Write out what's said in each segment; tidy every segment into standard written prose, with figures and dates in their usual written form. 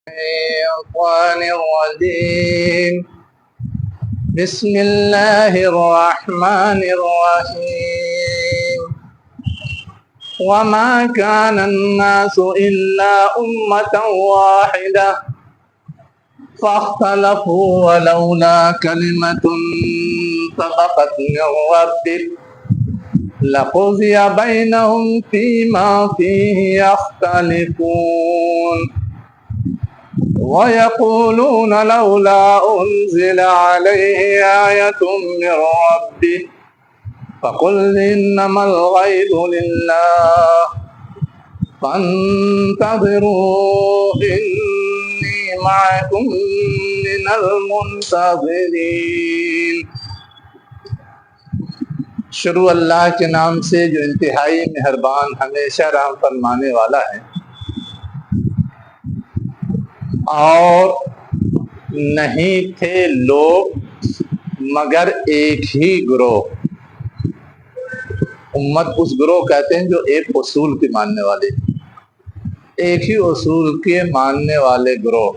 الشيطان الرجيم بسم الله الرحمن الرحيم وما كان الناس إلا أمة واحدة فاختلفوا ولولا كلمة سبقت من ربك لقضي بينهم فيما فيه يختلفون ويقولون لولا أنزل عليه آية من ربه فقل إنما الغيب لله فانتظروا إني معكم من المنتظرين۔ شروع اللہ کے نام سے جو انتہائی مہربان ہمیشہ رحم فرمانے والا ہے۔ اور نہیں تھے لوگ مگر ایک ہی گروہ، امت اس گروہ کہتے ہیں جو ایک اصول کے ماننے والے، ایک ہی اصول کے ماننے والے گروہ۔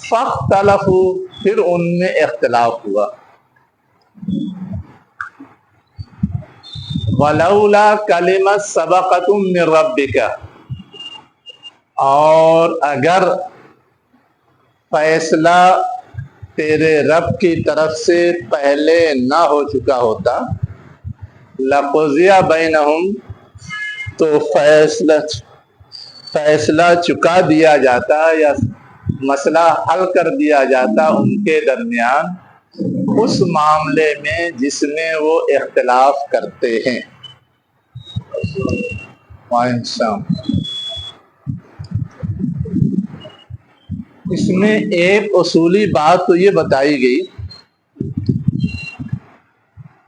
فاختلفوا، پھر ان میں اختلاف ہوا۔ ولولا کلمۃ سبقت من ربک، اور اگر فیصلہ تیرے رب کی طرف سے پہلے نہ ہو چکا ہوتا، لقضی بینہم، تو فیصلہ چکا دیا جاتا یا مسئلہ حل کر دیا جاتا ان کے درمیان اس معاملے میں جس میں وہ اختلاف کرتے ہیں۔ اس میں ایک اصولی بات تو یہ بتائی گئی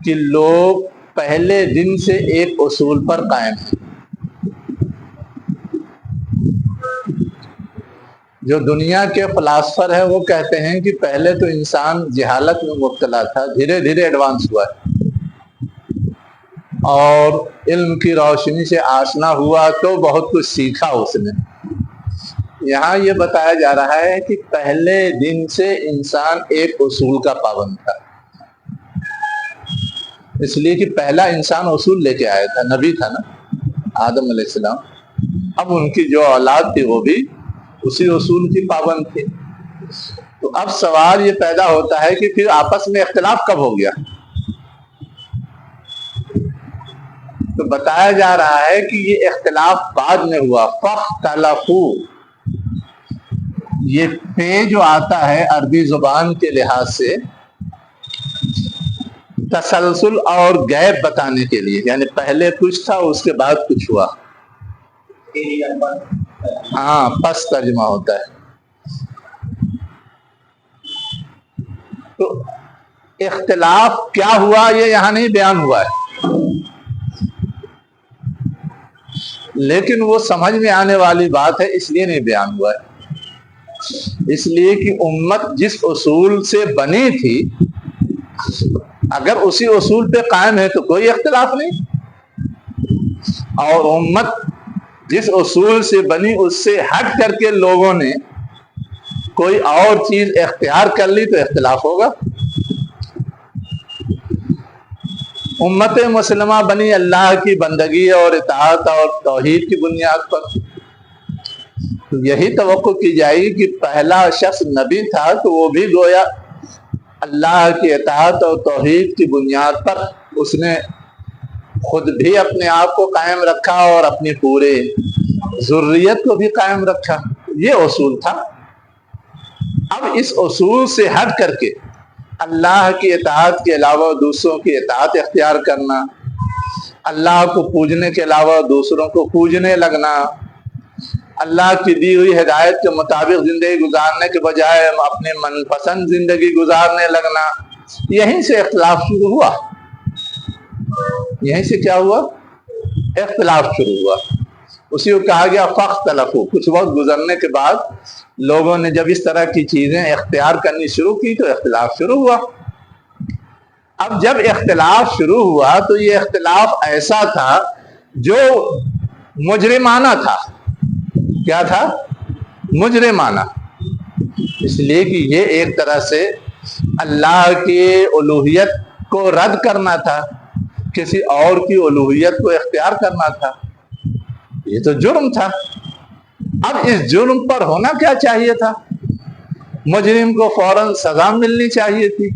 کہ لوگ پہلے دن سے ایک اصول پر قائم ہیں۔ جو دنیا کے فلاسفر ہیں وہ کہتے ہیں کہ پہلے تو انسان جہالت میں مبتلا تھا، دھیرے دھیرے ایڈوانس ہوا ہے اور علم کی روشنی سے آشنا ہوا تو بہت کچھ سیکھا اس نے۔ یہاں یہ بتایا جا رہا ہے کہ پہلے دن سے انسان ایک اصول کا پابند تھا، اس لیے کہ پہلا انسان اصول لے کے آیا تھا، نبی تھا نا، آدم علیہ السلام۔ اب ان کی جو اولاد تھی وہ بھی اسی اصول کی پابند تھی۔ تو اب سوال یہ پیدا ہوتا ہے کہ پھر آپس میں اختلاف کب ہو گیا؟ تو بتایا جا رہا ہے کہ یہ اختلاف بعد میں ہوا۔ فاختلفوا، یہ پے جو آتا ہے عربی زبان کے لحاظ سے تسلسل اور گیپ بتانے کے لیے، یعنی پہلے کچھ تھا اس کے بعد کچھ ہوا، ہاں پس ترجمہ ہوتا ہے۔ تو اختلاف کیا ہوا یہ یہاں نہیں بیان ہوا ہے، لیکن وہ سمجھ میں آنے والی بات ہے اس لیے نہیں بیان ہوا ہے۔ اس لیے کہ امت جس اصول سے بنی تھی اگر اسی اصول پہ قائم ہے تو کوئی اختلاف نہیں، اور امت جس اصول سے بنی اس سے ہٹ کر کے لوگوں نے کوئی اور چیز اختیار کر لی تو اختلاف ہوگا۔ امت مسلمہ بنی اللہ کی بندگی اور اطاعت اور توحید کی بنیاد پر، یہی توقع کی جائے گی کہ پہلا شخص نبی تھا تو وہ بھی گویا اللہ کی اطاعت اور توحید کی بنیاد پر اس نے خود بھی اپنے آپ کو قائم رکھا اور اپنی پورے ذریت کو بھی قائم رکھا، یہ اصول تھا۔ اب اس اصول سے ہٹ کر کے اللہ کی اطاعت کے علاوہ دوسروں کی اطاعت اختیار کرنا، اللہ کو پوجنے کے علاوہ دوسروں کو پوجنے لگنا، اللہ کی دی ہوئی ہدایت کے مطابق زندگی گزارنے کے بجائے اپنے من پسند زندگی گزارنے لگنا، یہیں سے اختلاف شروع ہوا۔ یہیں سے کیا ہوا؟ اختلاف شروع ہوا۔ اسی کو کہا گیا فاختلفوا۔ کچھ وقت گزرنے کے بعد لوگوں نے جب اس طرح کی چیزیں اختیار کرنی شروع کی تو اختلاف شروع ہوا۔ اب جب اختلاف شروع ہوا تو یہ اختلاف ایسا تھا جو مجرمانہ تھا۔ کیا تھا؟ مجرمانہ، اس لیے کہ یہ ایک طرح سے اللہ کی الوہیت کو رد کرنا تھا، کسی اور کی الوہیت کو اختیار کرنا تھا، یہ تو جرم تھا۔ اب اس جرم پر ہونا کیا چاہیے تھا؟ مجرم کو فوراً سزا ملنی چاہیے تھی،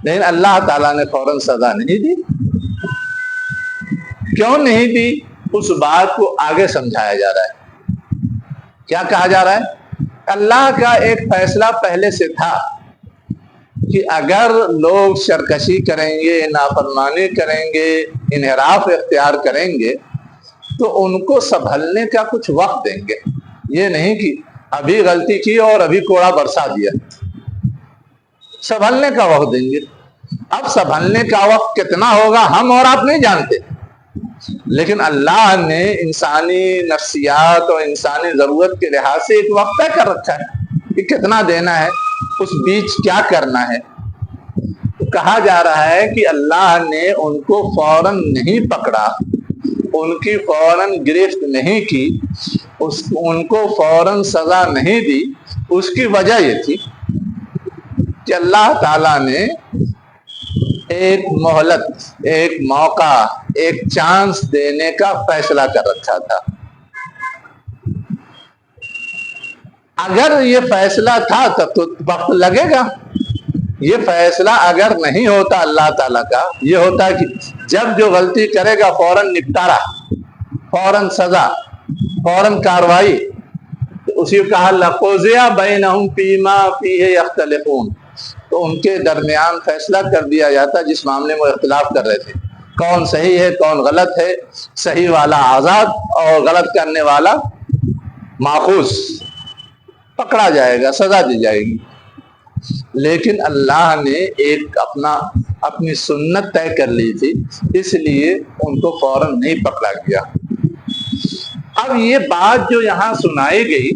لیکن اللہ تعالیٰ نے فوراً سزا نہیں دی۔ کیوں نہیں دی؟ اس بات کو آگے سمجھایا جا رہا ہے۔ کیا کہا جا رہا ہے؟ اللہ کا ایک فیصلہ پہلے سے تھا کہ اگر لوگ سرکشی کریں گے، نافرمانی کریں گے، انحراف اختیار کریں گے تو ان کو سنبھلنے کا کچھ وقت دیں گے، یہ نہیں کہ ابھی غلطی کی اور ابھی کوڑا برسا دیا، سنبھلنے کا وقت دیں گے۔ اب سنبھلنے کا وقت کتنا ہوگا ہم اور آپ نہیں جانتے، لیکن اللہ نے انسانی نفسیات اور انسانی ضرورت کے لحاظ سے ایک وقت طے کر رکھا ہے کہ کتنا دینا ہے، اس بیچ کیا کرنا ہے۔ کہا جا رہا ہے کہ اللہ نے ان کو فوراً نہیں پکڑا، ان کی فوراً گرفت نہیں کی، ان کو فوراً سزا نہیں دی۔ اس کی وجہ یہ تھی کہ اللہ تعالیٰ نے ایک مہلت، ایک موقع، ایک چانس دینے کا فیصلہ کر رکھا تھا۔ اگر یہ فیصلہ تھا تب تو وقت لگے گا، یہ فیصلہ اگر نہیں ہوتا اللہ تعالیٰ کا، یہ ہوتا کہ جب جو غلطی کرے گا فوراً نپٹارا، فوراً سزا، فوراً کاروائی۔ اسی کو کہا لَقُضِیَ بَیْنَهُمْ فِیمَا فِیہِ یَخْتَلِفُونَ، تو ان کے درمیان فیصلہ کر دیا جاتا جس معاملے میں وہ اختلاف کر رہے تھے، کون صحیح ہے کون غلط ہے، صحیح والا آزاد اور غلط کرنے والا ماخوذ، پکڑا جائے گا، سزا دی جائے گی۔ لیکن اللہ نے ایک اپنی سنت طے کر لی تھی، اس لیے ان کو فوراً نہیں پکڑا گیا۔ اب یہ بات جو یہاں سنائی گئی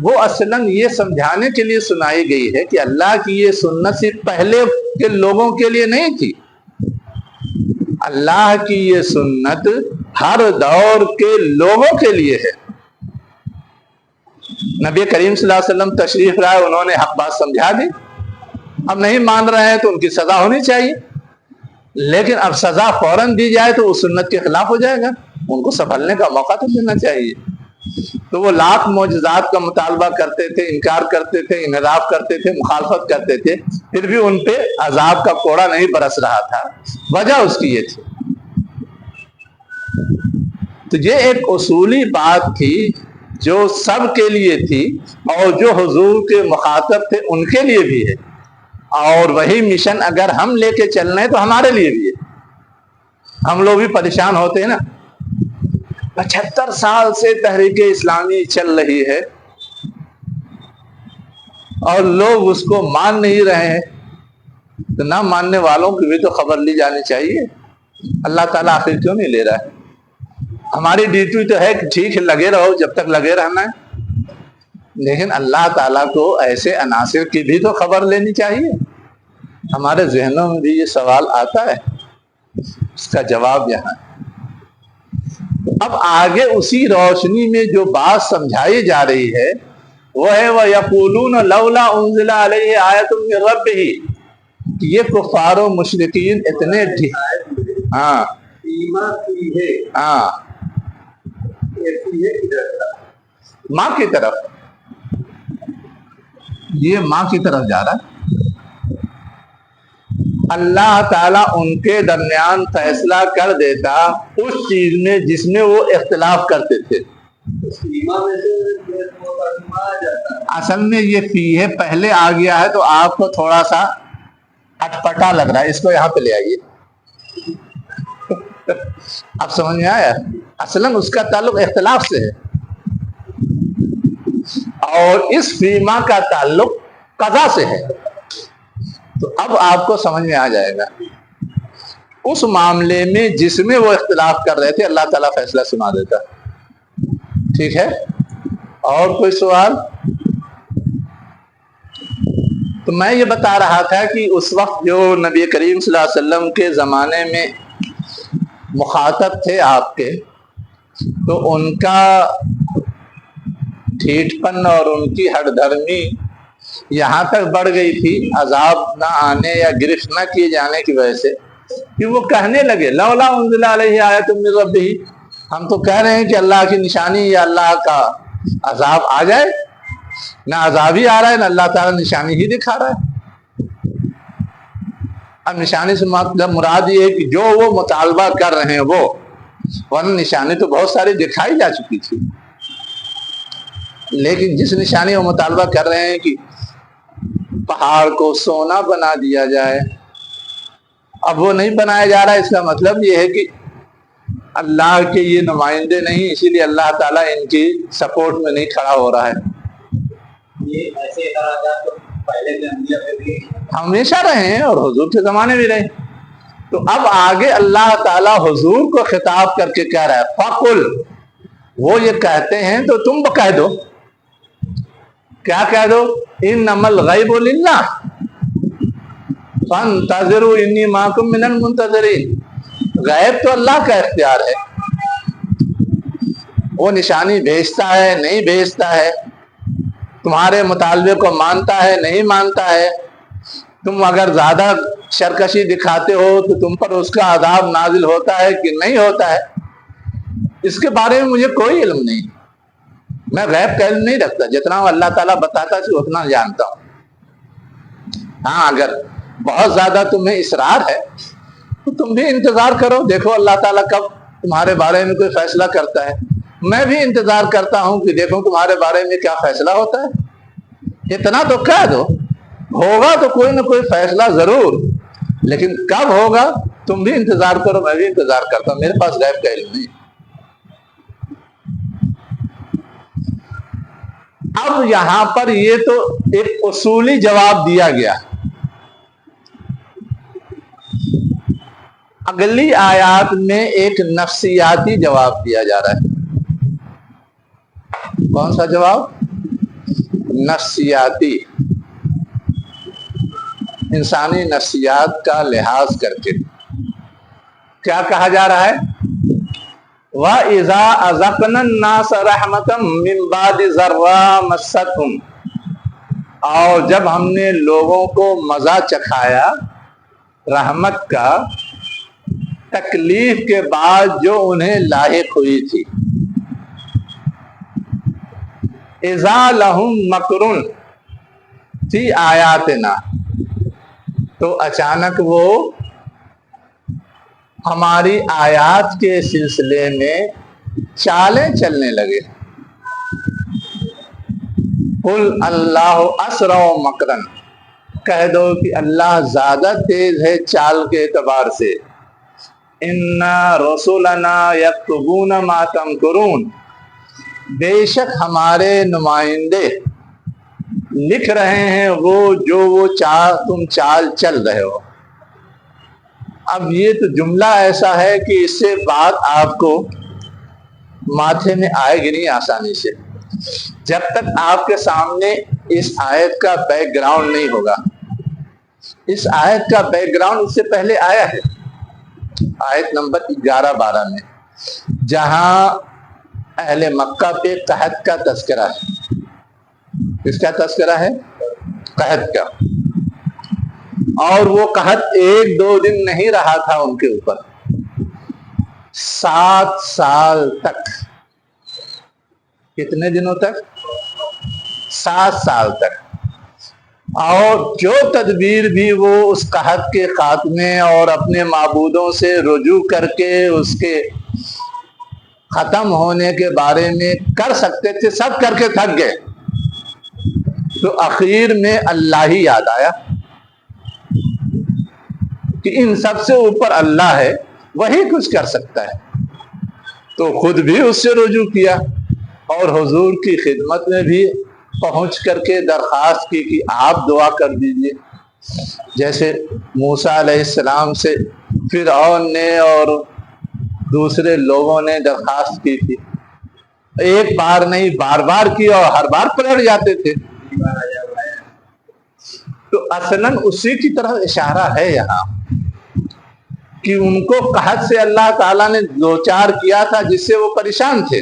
وہ اصلاً یہ سمجھانے کے لیے سنائی گئی ہے کہ اللہ کی یہ سنت صرف پہلے کے لوگوں کے لیے نہیں تھی، اللہ کی یہ سنت ہر دور کے لوگوں کے لیے ہے۔ نبی کریم صلی اللہ علیہ وسلم تشریف لائے، انہوں نے حق بات سمجھا دی، اب نہیں مان رہے ہیں تو ان کی سزا ہونی چاہیے، لیکن اب سزا فوراً دی جائے تو اس سنت کے خلاف ہو جائے گا، ان کو سنبھلنے کا موقع تو دینا چاہیے۔ تو وہ لاکھ معجزات کا مطالبہ کرتے تھے، انکار کرتے تھے، انحراف کرتے تھے، مخالفت کرتے تھے، پھر بھی ان پہ عذاب کا کوڑا نہیں برس رہا تھا۔ وجہ اس کی یہ تھی۔ تو یہ ایک اصولی بات تھی جو سب کے لیے تھی، اور جو حضور کے مخاطب تھے ان کے لیے بھی ہے، اور وہی مشن اگر ہم لے کے چل رہے ہیں تو ہمارے لیے بھی ہے۔ ہم لوگ بھی پریشان ہوتے ہیں نا، 75 سال سے تحریک اسلامی چل رہی ہے اور لوگ اس کو مان نہیں رہے ہیں، تو نہ ماننے والوں کی بھی تو خبر لی جانی چاہیے۔ اللہ تعالیٰ آخر کیوں نہیں لے رہا ہے؟ ہماری ڈیوٹی تو ہے کہ ٹھیک ہے لگے رہو جب تک لگے رہنا ہے، لیکن اللہ تعالیٰ کو ایسے عناصر کی بھی تو خبر لینی چاہیے۔ ہمارے ذہنوں میں بھی یہ سوال آتا ہے، اس کا جواب یہاں ہے۔ اب آگے اسی روشنی میں جو بات سمجھائی جا رہی ہے وہ ہے وَيَقُولُونَ لَوْلَا أُنزِلَ عَلَيْهِ آیَةٌ مِّن رَبِّهِ، کہ یہ کفار و مشرکین اتنے ماں کی طرف، یہ ماں کی طرف جا رہا ہے۔ اللہ تعالیٰ ان کے درمیان فیصلہ کر دیتا اس چیز میں جس میں وہ اختلاف کرتے تھے۔ اصل میں یہ فیہ پہلے آ گیا ہے تو آپ کو تھوڑا سا اٹپٹا لگ رہا ہے، اس کو یہاں پہ لے آئیے، اب سمجھ میں آیا؟ اصلاً اس کا تعلق اختلاف سے ہے، اور اس فیما کا تعلق قضا سے ہے۔ تو اب آپ کو سمجھ میں آ جائے گا، اس معاملے میں جس میں وہ اختلاف کر رہے تھے اللہ تعالیٰ فیصلہ سنا دیتا۔ ٹھیک ہے، اور کوئی سوال؟ تو میں یہ بتا رہا تھا کہ اس وقت جو نبی کریم صلی اللہ علیہ وسلم کے زمانے میں مخاطب تھے آپ کے، تو ان کا ڈھیٹ پن اور ان کی ہٹ دھرمی یہاں تک بڑھ گئی تھی عذاب نہ آنے یا گرفت نہ کیے جانے کی وجہ سے کہ وہ کہنے لگے لولا انزل علیہ آیۃ من ربہ، ہم تو کہہ رہے ہیں کہ اللہ کی نشانی یا اللہ کا عذاب آ جائے، نہ عذاب ہی آ رہا ہے نہ اللہ تعالیٰ نشانی ہی دکھا رہا ہے۔ اب نشانی سے مطلب مراد یہ ہے کہ جو وہ مطالبہ کر رہے ہیں وہ، ورنہ نشانی تو بہت ساری دکھائی جا چکی تھی، لیکن جس نشانی وہ مطالبہ کر رہے ہیں کہ پہاڑ کو سونا بنا دیا جائے، اب وہ نہیں بنایا جا رہا ہے۔ اس کا مطلب یہ ہے کہ اللہ کے یہ نمائندے نہیں، اسی لیے اللہ تعالیٰ ان کی سپورٹ میں نہیں کھڑا ہو رہا ہے۔ یہ ایسے اعتراضات تو پہلے کے انبیاء پہ بھی ہمیشہ رہے ہیں اور حضور کے زمانے بھی رہے۔ تو اب آگے اللہ تعالیٰ حضور کو خطاب کر کے کہہ رہا ہے فَقُلْ، وہ یہ کہتے ہیں تو تم کہہ دو، کیا کہہ دو؟ اِنَّمَا الْغَيْبُ لِلَّهِ فَانْتَظِرُوا إِنِّي مَعَكُمْ مِنَ الْمُنْتَظِرِينَ۔ غیب تو اللہ کا اختیار ہے، وہ نشانی بھیجتا ہے نہیں بھیجتا ہے، تمہارے مطالبے کو مانتا ہے نہیں مانتا ہے، تم اگر زیادہ سرکشی دکھاتے ہو تو تم پر اس کا عذاب نازل ہوتا ہے کہ نہیں ہوتا ہے، اس کے بارے میں مجھے کوئی علم نہیں، میں غیب کا علم نہیں رکھتا، جتنا اللہ تعالیٰ بتاتا ہے اتنا جانتا ہوں۔ ہاں اگر بہت زیادہ تمہیں اصرار ہے تو تم بھی انتظار کرو، دیکھو اللہ تعالیٰ کب تمہارے بارے میں کوئی فیصلہ کرتا ہے، میں بھی انتظار کرتا ہوں کہ دیکھو تمہارے بارے میں کیا فیصلہ ہوتا ہے۔ اتنا تو کہہ دو، ہوگا تو کوئی نہ کوئی فیصلہ ضرور، لیکن کب ہوگا تم بھی انتظار کرو، میں بھی انتظار کرتا ہوں، میرے پاس غیب کا علم نہیں۔ اب یہاں پر یہ تو ایک اصولی جواب دیا گیا، اگلی آیات میں ایک نفسیاتی جواب دیا جا رہا ہے۔ کون سا جواب؟ نفسیاتی، انسانی نفسیات کا لحاظ کر کے کیا کہا جا رہا ہے؟ وَإِذَا أَذَقْنَا النَّاسَ رَحْمَةً مِّن بَعْدِ ضَرَّاءٍ مَسَّتْهُمْ، اور جب ہم نے لوگوں کو مزہ چکھایا رحمت کا تکلیف کے بعد جو انہیں لاحق ہوئی تھی، اذا لہم مکرن فی آیاتنا، تو اچانک وہ ہماری آیات کے سلسلے میں چالیں چلنے لگے۔ قل اللہ اسرع مکرن، کہہ دو کہ اللہ زیادہ تیز ہے چال کے اعتبار سے۔ ان رسولنا یکتبون ما تمکرون، بے شک ہمارے نمائندے لکھ رہے ہیں وہ تم چال چل رہے ہو۔ اب یہ تو جملہ ایسا ہے کہ اس سے بات آپ کو ماتھے میں آئے گی نہیں آسانی سے، جب تک آپ کے سامنے اس آیت کا بیک گراؤنڈ نہیں ہوگا۔ اس آیت کا بیک گراؤنڈ اس سے پہلے آیا ہے، آیت نمبر 11-12 میں، جہاں اہل مکہ پہ قحط کا تذکرہ ہے۔ کس کا تذکرہ ہے؟ قحط کا۔ اور وہ قحط 1-2 دن نہیں رہا تھا ان کے اوپر، 7 سال تک۔ کتنے دنوں تک؟ 7 سال تک۔ اور جو تدبیر بھی وہ اس قحط کے خاتمے اور اپنے معبودوں سے رجوع کر کے اس کے ختم ہونے کے بارے میں کر سکتے تھے، سب کر کے تھک گئے، تو اخیر میں اللہ ہی یاد آیا کہ ان سب سے اوپر اللہ ہے، وہی کچھ کر سکتا ہے، تو خود بھی اس سے رجوع کیا اور حضور کی خدمت میں بھی پہنچ کر کے درخواست کی کہ آپ دعا کر دیجئے، جیسے موسیٰ علیہ السلام سے فرعون نے اور دوسرے لوگوں نے درخواست کی تھی، ایک بار نہیں بار بار کی اور ہر بار پلٹ جاتے تھے۔ تو اصلاً اسی کی طرح اشارہ ہے یہاں کہ ان کو قحط سے اللہ تعالیٰ نے دوچار کیا تھا، جس سے وہ پریشان تھے،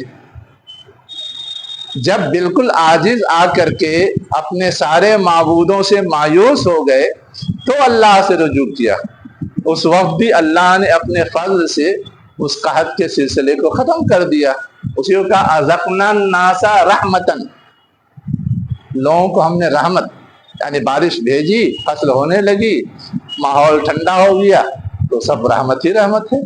جب بالکل عاجز آ کر کے اپنے سارے معبودوں سے مایوس ہو گئے تو اللہ سے رجوع کیا. اس وقت بھی اللہ نے اپنے فضل سے اس قحط کے سلسلے کو ختم کر دیا. اسی کو کہا اذقنا الناس رحمتن، لوگوں کو ہم نے رحمت یعنی بارش بھیجی، فصل ہونے لگی، ماحول ٹھنڈا ہو گیا، تو سب رحمت ہی رحمت ہے.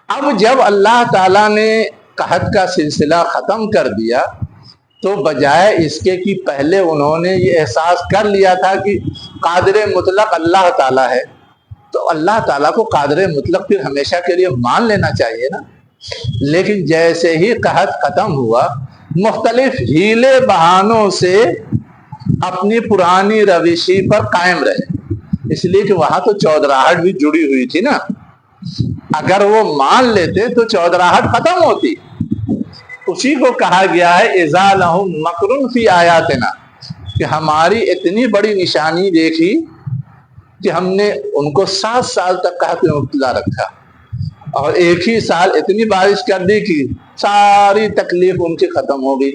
اب جب اللہ تعالیٰ نے قحط کا سلسلہ ختم کر دیا تو بجائے اس کے کہ پہلے انہوں نے یہ احساس کر لیا تھا کہ قادر مطلق اللہ تعالیٰ ہے، تو اللہ تعالیٰ کو قادر مطلق پھر ہمیشہ کے لیے مان لینا چاہیے نا. لیکن جیسے ہی قحط ختم ہوا، مختلف ہیلے بہانوں سے اپنی پرانی روشی پر قائم رہے، اس لیے کہ وہاں تو چودراہٹ بھی جڑی ہوئی تھی نا. اگر وہ مان لیتے تو چودراہٹ ختم ہوتی. اسی کو کہا گیا ہے اذا لہم مکر فی آیاتنا، کہ ہماری اتنی بڑی نشانی دیکھی کہ ہم نے ان کو 7 سال تک قحط میں مبتلا رکھا، اور ایک ہی سال اتنی بارش کر دی کہ ساری تکلیف ان کی ختم ہو گئی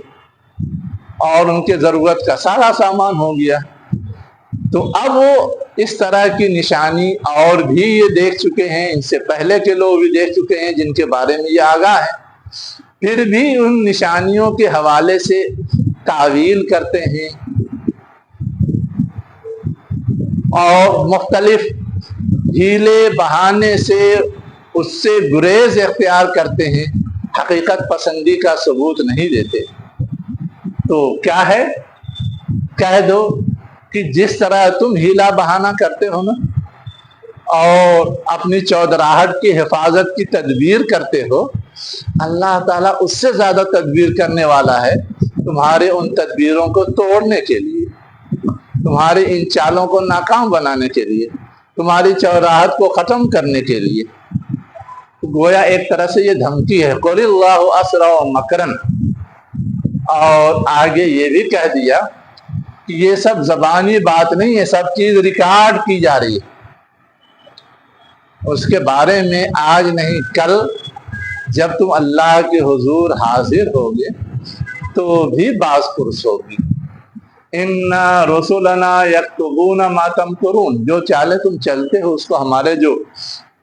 اور ان کے ضرورت کا سارا سامان ہو گیا. تو اب وہ اس طرح کی نشانی اور بھی یہ دیکھ چکے ہیں، ان سے پہلے کے لوگ بھی دیکھ چکے ہیں جن کے بارے میں یہ آگاہ ہے، پھر بھی ان نشانیوں کے حوالے سے تعویل کرتے ہیں اور مختلف ہیلے بہانے سے اس سے گریز اختیار کرتے ہیں، حقیقت پسندی کا ثبوت نہیں دیتے. تو کیا ہے، کہہ دو کہ جس طرح تم ہیلا بہانہ کرتے ہو نا اور اپنی چودراہٹ کی حفاظت کی تدبیر کرتے ہو، اللہ تعالیٰ اس سے زیادہ تدبیر کرنے والا ہے تمہارے ان تدبیروں کو توڑنے کے لیے، تمہاری ان چالوں کو ناکام بنانے کے لیے، تمہاری چودراہٹ کو ختم کرنے کے لیے. گویا ایک طرح سے یہ دھمکی ہے، قل اللہ اسرع مکرن. اور آگے یہ بھی کہہ دیا کہ یہ سب زبانی بات نہیں ہے، سب چیز ریکارڈ کی جا رہی ہے. اس کے بارے میں آج نہیں کل جب تم اللہ کے حضور حاضر ہوگے تو بھی باز پرس ہوگی. اِنَّا رُسُلَنَا يَكْتُبُونَ مَا تَمْكُرُونَ، جو چالے تم چلتے ہو اس کو ہمارے جو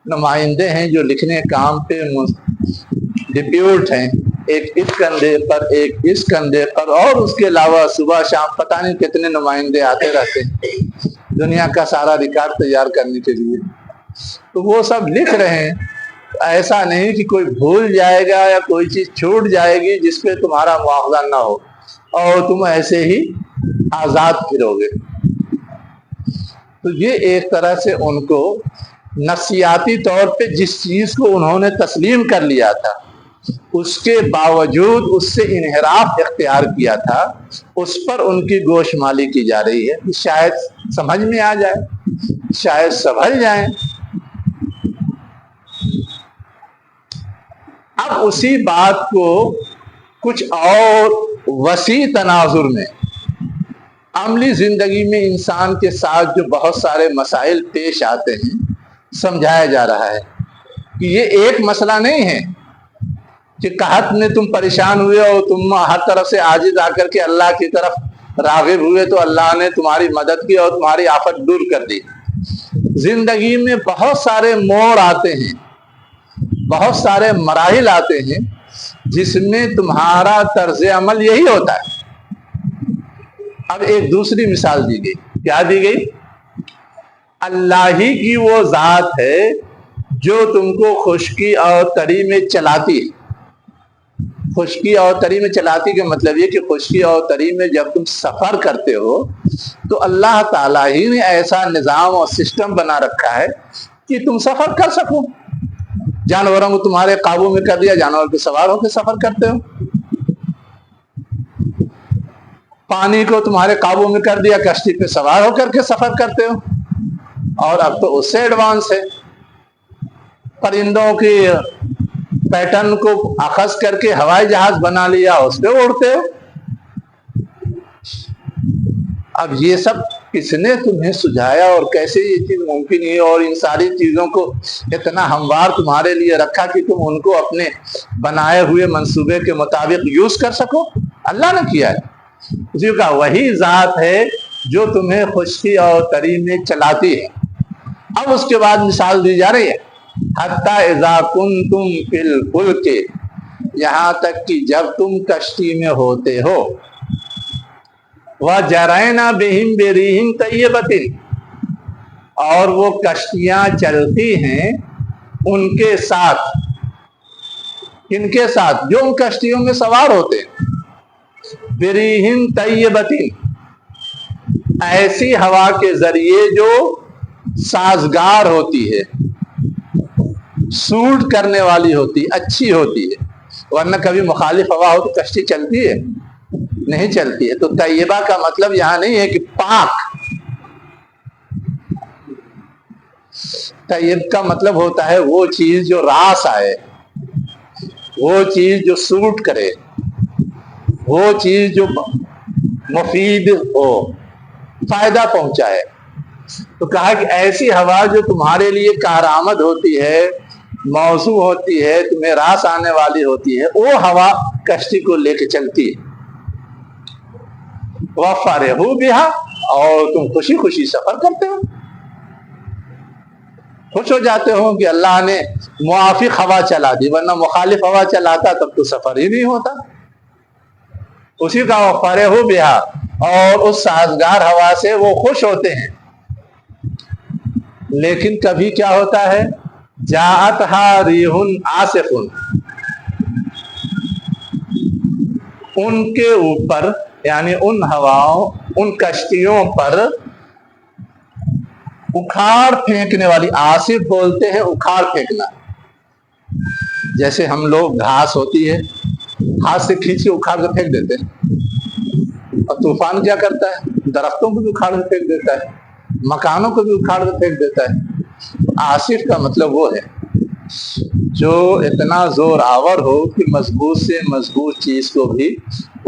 نمائندے ہیں، جو لکھنے کام پہ ڈپیوٹ ہیں، ایک اس کندھے پر ایک اس کندھے پر، اور اس کے علاوہ صبح شام پتہ نہیں کتنے نمائندے آتے رہتے ہیں دنیا کا سارا ریکارڈ تیار کرنے کے لیے. تو وہ سب لکھ رہے ہیں. ایسا نہیں کہ کوئی بھول جائے گا یا کوئی چیز چھوٹ جائے گی جس پہ تمہارا مواخذہ نہ ہو اور تم ایسے ہی آزاد پھرو گے. تو یہ ایک طرح سے ان کو نفسیاتی طور پہ جس چیز کو انہوں نے تسلیم کر لیا تھا، اس کے باوجود اس سے انحراف اختیار کیا تھا، اس پر ان کی گوشمالی کی جا رہی ہے. شاید سمجھ میں آ جائے، شاید سنبھل جائیں. اب اسی بات کو کچھ اور وسیع تناظر میں عملی زندگی میں انسان کے ساتھ جو بہت سارے مسائل پیش آتے ہیں سمجھایا جا رہا ہے کہ یہ ایک مسئلہ نہیں ہے کہ قحط میں تم پریشان ہوئے اور تم ہر طرف سے عاجز آ کر کے اللہ کی طرف راغب ہوئے تو اللہ نے تمہاری مدد کی اور تمہاری آفت دور کر دی. زندگی میں بہت سارے موڑ آتے ہیں، بہت سارے مراحل آتے ہیں جس میں تمہارا طرز عمل یہی ہوتا ہے. اب ایک دوسری مثال دی گئی. کیا دی گئی؟ اللہ ہی کی وہ ذات ہے جو تم کو خشکی اور تری میں چلاتی ہے. خشکی اور تری میں چلاتی کا مطلب یہ کہ خشکی اور تری میں جب تم سفر کرتے ہو تو اللہ تعالیٰ ہی نے ایسا نظام اور سسٹم بنا رکھا ہے کہ تم سفر کر سکو. جانوروں کو تمہارے قابو میں کر دیا، جانور پہ سوار ہو کے سفر کرتے ہو. پانی کو تمہارے قابو میں کر دیا، کشتی پہ سوار ہو کر کے سفر کرتے ہو. اور اب تو اس سے ایڈوانس ہے، پرندوں کی پیٹرن کو اخذ کر کے ہوائی جہاز بنا لیا، اس پہ اڑتے ہو. اب یہ سب کس نے تمہیں سجھایا اور کیسے یہ چیز ممکن ہے اور ان ساری چیزوں کو اتنا ہموار تمہارے لیے رکھا کہ تم ان کو اپنے بنائے ہوئے منصوبے کے مطابق یوز کر سکو؟ اللہ نے کیا ہے. اسی کا وہی ذات ہے جو تمہیں خشکی اور تری میں چلاتی ہے. اب اس کے بعد مثال دی جا رہی ہے حتی اذا کنتم فی الفلک، یہاں تک کہ جب تم کشتی میں ہوتے ہو، وَجَرَيْنَا بِهِمْ بِرِيحٍ طَيِّبَةٍ، اور وہ کشتیاں چلتی ہیں ان کے ساتھ. ان کے ساتھ جو ان کشتیوں میں سوار ہوتے ہیں. بِرِيحٍ طَيِّبَةٍ، ایسی ہوا کے ذریعے جو سازگار ہوتی ہے، سوٹ کرنے والی ہوتی، اچھی ہوتی ہے. ورنہ کبھی مخالف ہوا ہو تو کشتی چلتی ہے؟ نہیں چلتی ہے. تو طیبہ کا مطلب یہاں نہیں ہے کہ پاک. طیب کا مطلب ہوتا ہے وہ چیز جو راس آئے، وہ چیز جو سوٹ کرے، وہ چیز جو مفید ہو، فائدہ پہنچائے. تو کہا کہ ایسی ہوا جو تمہارے لیے کارآمد ہوتی ہے، موزوں ہوتی ہے، تمہیں راس آنے والی ہوتی ہے، وہ ہوا کشتی کو لے کے چلتی ہے. وَفَرِحُوا بِهَا، اور تم خوشی خوشی سفر کرتے ہو، خوش ہو جاتے ہو کہ اللہ نے موافق ہوا چلا دی، ورنہ مخالف ہوا چلاتا تب تو سفر ہی نہیں ہوتا. اسی کا وَفَرِحُوا بِهَا، اور اس سازگار ہوا سے وہ خوش ہوتے ہیں. لیکن کبھی کیا ہوتا ہے جاءتها ریح عاصف، ان کے اوپر یعنی ان ہواؤں، ان کشتیوں پر اکھاڑ پھینکنے والی. آصف بولتے ہیں اکھاڑ پھینکنا. جیسے ہم لوگ گھاس ہوتی ہے ہاتھ سے کھینچ کے اکھاڑ کے پھینک دیتے ہیں، اور طوفان کیا کرتا ہے درختوں کو بھی اکھاڑ کے پھینک دیتا ہے، مکانوں کو بھی اکھاڑ کے پھینک دیتا ہے. آصف کا مطلب وہ ہے جو اتنا زور آور ہو کہ مضبوط سے مضبوط چیز کو بھی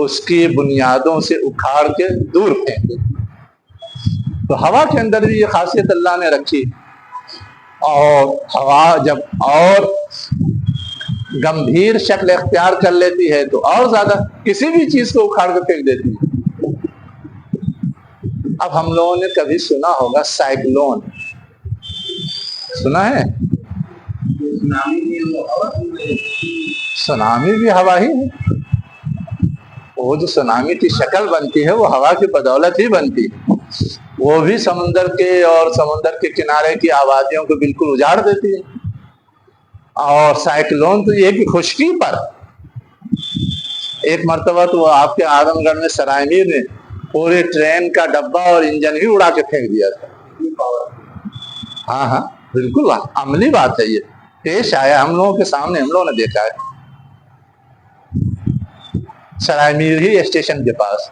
اس کی بنیادوں سے اکھاڑ کے دور پھینک دے. تو ہوا کے اندر بھی یہ خاصیت اللہ نے رکھی. اور ہوا جب اور گمبھیر شکل اختیار کر لیتی ہے تو اور زیادہ کسی بھی چیز کو اکھاڑ کے پھینک دیتی ہے. اب ہم لوگوں نے کبھی سنا ہوگا سائیکلون، سنا ہے؟ سونامی بھی ہوا ہی ہے. وہ جو سونامی کی شکل بنتی ہے وہ ہوا کی بدولت ہی بنتی ہے. وہ بھی سمندر کے اور سمندر کے کنارے کی آبادیوں کو بالکل اجاڑ دیتی ہے. اور سائیکلون تو یہ کہ خشکی پر. ایک مرتبہ تو آپ کے اعظم گڑھ میں سرائے میر نے پورے ٹرین کا ڈبہ اور انجن ہی اڑا کے پھینک دیا تھا. ہاں ہاں بالکل عملی بات ہے، یہ پیش آیا ہم لوگوں کے سامنے، ہم لوگوں نے دیکھا ہے. سرائے میر ہی اسٹیشن کے پاس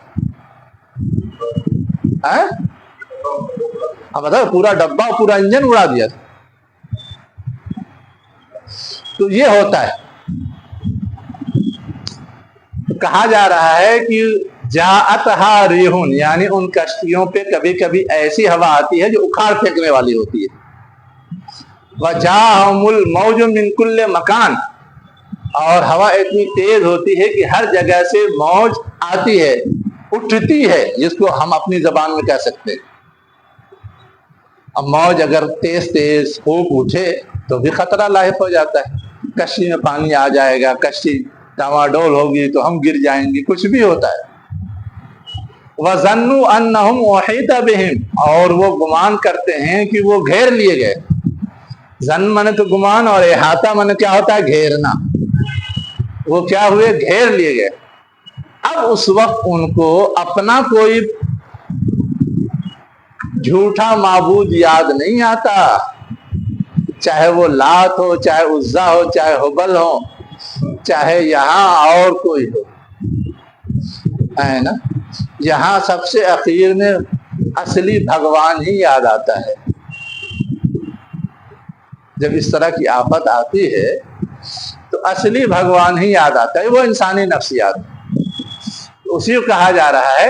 بتاؤ پورا ڈبہ پورا انجن اڑا دیا تھا. تو یہ ہوتا ہے. تو کہا جا رہا ہے کہ جاءتها ریح، یعنی ان کشتیوں پہ کبھی کبھی ایسی ہوا آتی ہے جو اکھاڑ پھینکنے والی ہوتی ہے. وجاءهم الموج من كل مکان، اور ہوا اتنی تیز ہوتی ہے کہ ہر جگہ سے موج آتی ہے، اٹھتی ہے، جس کو ہم اپنی زبان میں کہہ سکتے ہیں. اب موج اگر تیز تیز خوب اٹھے تو بھی خطرہ لاحق ہو جاتا ہے. کشتی میں پانی آ جائے گا، کشتی ڈاواڈول ہوگی تو ہم گر جائیں گے، کچھ بھی ہوتا ہے. وَظَنُّوا أَنَّهُمْ أُحِيطَ بِهِمْ، اور وہ گمان کرتے ہیں کہ وہ گھیر لیے گئے. ظن مانے تو گمان، اور احاطہ مانے کیا ہوتا ہے گھیرنا. وہ کیا ہوئے گھیر لیے گئے. اب اس وقت ان کو اپنا کوئی جھوٹا معبود یاد نہیں آتا، چاہے وہ لات ہو، چاہے عزا ہو، چاہے حبل ہو، چاہے یہاں اور کوئی ہو، ہے نا. یہاں سب سے اخیر میں اصلی بھگوان ہی یاد آتا ہے. جب اس طرح کی آفت آتی ہے تو اصلی بھگوان ہی یاد آتا ہے، وہ انسانی نفسیات. اسی کو کہا جا رہا ہے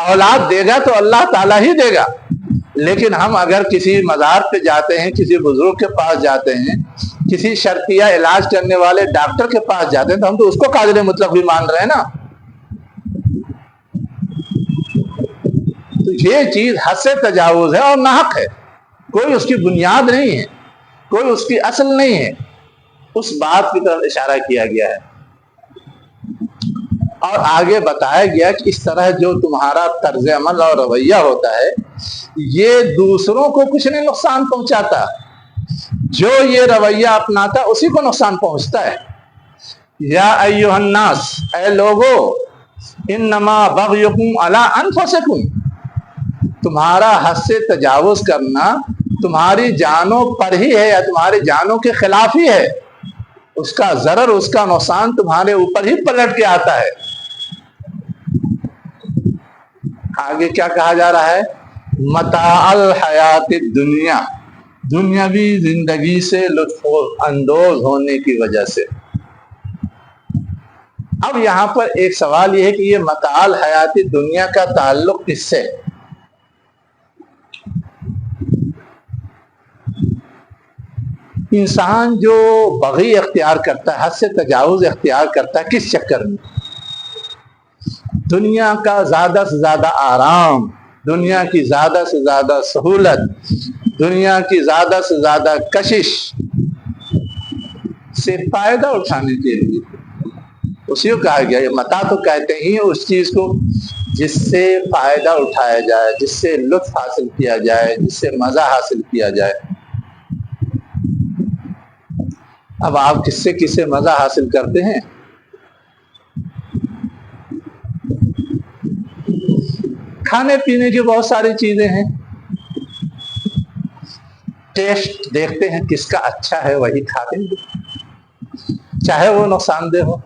اولاد دے گا تو اللہ تعالیٰ ہی دے گا، لیکن ہم اگر کسی مزار پہ جاتے ہیں، کسی بزرگ کے پاس جاتے ہیں، کسی شرطیہ علاج کرنے والے ڈاکٹر کے پاس جاتے ہیں، تو ہم تو اس کو قادر مطلق بھی مان رہے ہیں نا۔ تو یہ چیز حد سے تجاوز ہے اور ناحق ہے، کوئی اس کی بنیاد نہیں ہے، کوئی اس کی اصل نہیں ہے۔ اس بات کی طرف اشارہ کیا گیا ہے اور آگے بتایا گیا کہ اس طرح جو تمہارا طرز عمل اور رویہ ہوتا ہے یہ دوسروں کو کچھ نہیں نقصان پہنچاتا، جو یہ رویہ اپناتا اسی کو نقصان پہنچتا ہے۔ یا ایھا الناس، اے لوگو، انما بغیکم علی انفسکم، تمہارا حد سے تجاوز کرنا تمہاری جانوں پر ہی ہے یا تمہاری جانوں کے خلاف ہی ہے، اس کا ضرر، اس کا نقصان تمہارے اوپر ہی پلٹ کے آتا ہے۔ آگے کیا کہا جا رہا ہے؟ متاع الحیات الدنیا، دنیاوی زندگی سے لطف اندوز ہونے کی وجہ سے۔ اب یہاں پر ایک سوال یہ ہے کہ یہ متاع الحیات الدنیا کا تعلق کس سے؟ انسان جو بغی اختیار کرتا ہے، حد سے تجاوز اختیار کرتا ہے، کس چکر میں؟ دنیا کا زیادہ سے زیادہ آرام، دنیا کی زیادہ سے زیادہ سہولت، دنیا کی زیادہ سے زیادہ کشش سے فائدہ اٹھانے کے لیے اسی کو کہا گیا۔ یہ متاع تو کہتے ہی اس چیز کو جس سے فائدہ اٹھایا جائے، جس سے لطف حاصل کیا جائے، جس سے مزہ حاصل کیا جائے۔ اب آپ کس سے مزہ حاصل کرتے ہیں؟ کھانے پینے کی بہت ساری چیزیں ہیں، ٹیسٹ دیکھتے ہیں کس کا اچھا ہے وہی کھاتے ہیں، چاہے وہ نقصان دہ ہو۔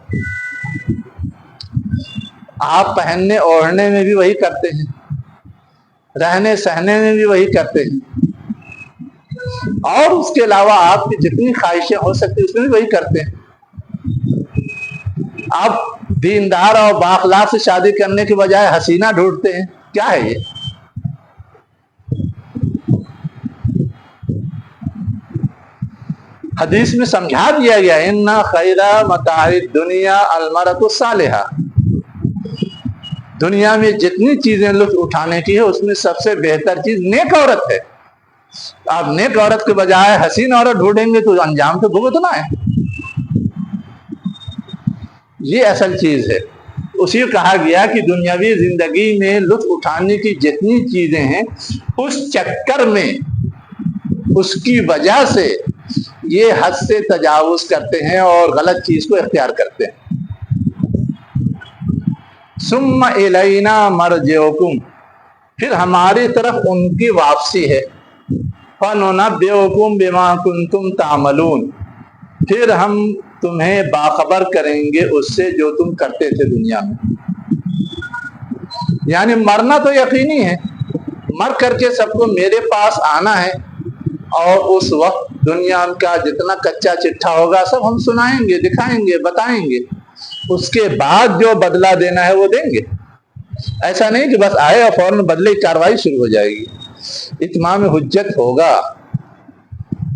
آپ پہننے اوڑھنے میں بھی وہی کرتے ہیں، رہنے سہنے میں بھی وہی کرتے ہیں، اور اس کے علاوہ آپ کی جتنی خواہشیں ہو سکتی اس میں بھی وہی کرتے ہیں۔ آپ دیندار اور بااخلاق سے شادی کرنے کے بجائے حسینہ ڈھونڈتے ہیں، کیا ہے یہ؟ حدیث میں سمجھا دیا گیا ان خیر متاع الدنیا المرأۃ الصالحہ، دنیا میں جتنی چیزیں لطف اٹھانے کی ہے اس میں سب سے بہتر چیز نیک عورت ہے۔ آپ نیک عورت کے بجائے حسین عورت ڈھونڈیں گے تو انجام تو بھگتنا ہے۔ یہ اصل چیز ہے۔ اسی کو کہا گیا کہ دنیاوی زندگی میں لطف اٹھانے کی جتنی چیزیں ہیں اس چکر میں، اس کی وجہ سے یہ حد سے تجاوز کرتے ہیں اور غلط چیز کو اختیار کرتے ہیں۔ ثم الینا مرجعکم، پھر ہماری طرف ان کی واپسی ہے۔ فننبئکم بما کنتم تعملون، پھر ہم تمہیں باخبر کریں گے اس سے جو تم کرتے تھے دنیا میں۔ یعنی مرنا تو یقینی ہے، مر کر کے سب کو میرے پاس آنا ہے، اور اس وقت دنیا کا جتنا کچا چٹھا ہوگا سب ہم سنائیں گے، دکھائیں گے، بتائیں گے۔ اس کے بعد جو بدلہ دینا ہے وہ دیں گے۔ ایسا نہیں کہ بس آئے اور فوراً بدلے کی کارروائی شروع ہو جائے گی۔ اتمام حجت ہوگا،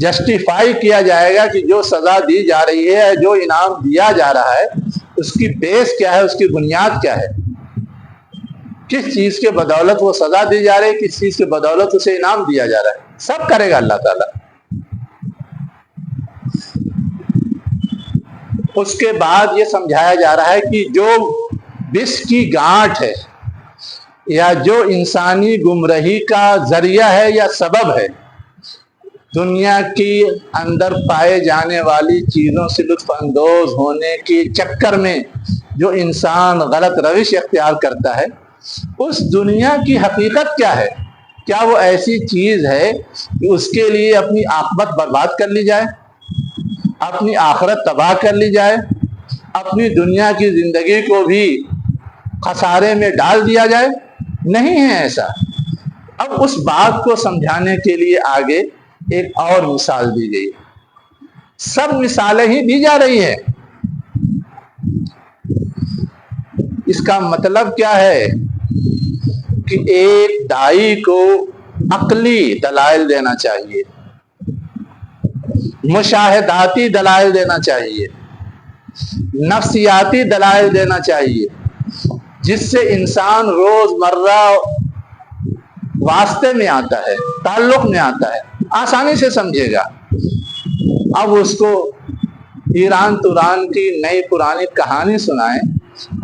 جسٹیفائی کیا جائے گا کہ جو سزا دی جا رہی ہے، جو انعام دیا جا رہا ہے، اس کی بیس کیا ہے، اس کی بنیاد کیا ہے، کس چیز کے بدولت وہ سزا دی جا رہی ہے، کس چیز کے بدولت اسے انعام دیا جا رہا ہے، سب کرے گا اللہ تعالیٰ۔ اس کے بعد یہ سمجھایا جا رہا ہے کہ جو بس کی گانٹھ ہے یا جو انسانی گمراہی کا ذریعہ ہے یا سبب ہے، دنیا کے اندر پائے جانے والی چیزوں سے لطف اندوز ہونے کے چکر میں جو انسان غلط روش اختیار کرتا ہے، اس دنیا کی حقیقت کیا ہے؟ کیا وہ ایسی چیز ہے کہ اس کے لیے اپنی عاقبت برباد کر لی جائے، اپنی آخرت تباہ کر لی جائے، اپنی دنیا کی زندگی کو بھی خسارے میں ڈال دیا جائے؟ نہیں ہے ایسا۔ اب اس بات کو سمجھانے کے لیے آگے ایک اور مثال دی گئی، سب مثالیں ہی دی جا رہی ہیں۔ اس کا مطلب کیا ہے کہ ایک دائی کو عقلی دلائل دینا چاہیے، مشاہداتی دلائل دینا چاہیے، نفسیاتی دلائل دینا چاہیے، جس سے انسان روز مرہ واسطے میں آتا ہے، تعلق میں آتا ہے، آسانی سے سمجھے گا۔ اب اس کو ایران توران کی نئی پرانی کہانی سنائیں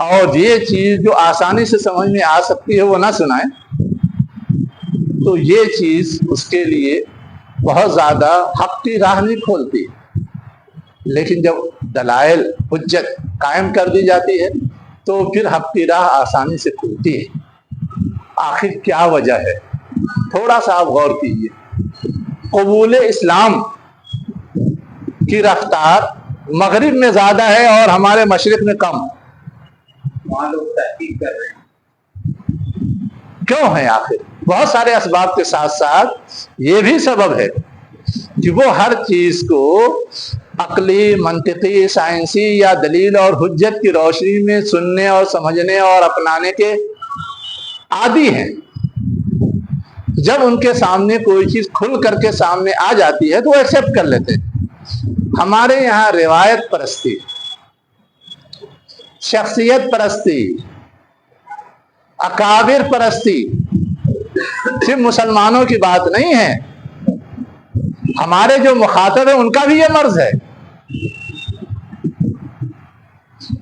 اور یہ چیز جو آسانی سے سمجھ میں آ سکتی ہے وہ نہ سنائیں، تو یہ چیز اس کے لیے بہت زیادہ حق کی راہ نہیں کھولتی۔ لیکن جب دلائل حجت قائم کر دی جاتی ہے تو پھر حق کی راہ آسانی سے کھلتی ہے۔ آخر کیا وجہ ہے؟ تھوڑا سا آپ غور کیجیے۔ قبول اسلام کی رفتار مغرب میں زیادہ ہے اور ہمارے مشرق میں کم۔ وہاں لوگ تحقیق کر رہے ہیں، کیوں ہے؟ آخر بہت سارے اسباب کے ساتھ ساتھ یہ بھی سبب ہے کہ وہ ہر چیز کو عقلی، منطقی، سائنسی یا دلیل اور حجت کی روشنی میں سننے اور سمجھنے اور اپنانے کے عادی ہیں۔ جب ان کے سامنے کوئی چیز کھل کر کے سامنے آ جاتی ہے تو وہ ایکسیپٹ کر لیتے ہیں۔ ہمارے یہاں روایت پرستی، شخصیت پرستی، اکابر پرستی صرف مسلمانوں کی بات نہیں ہے، ہمارے جو مخاطب ہیں ان کا بھی یہ مرض ہے۔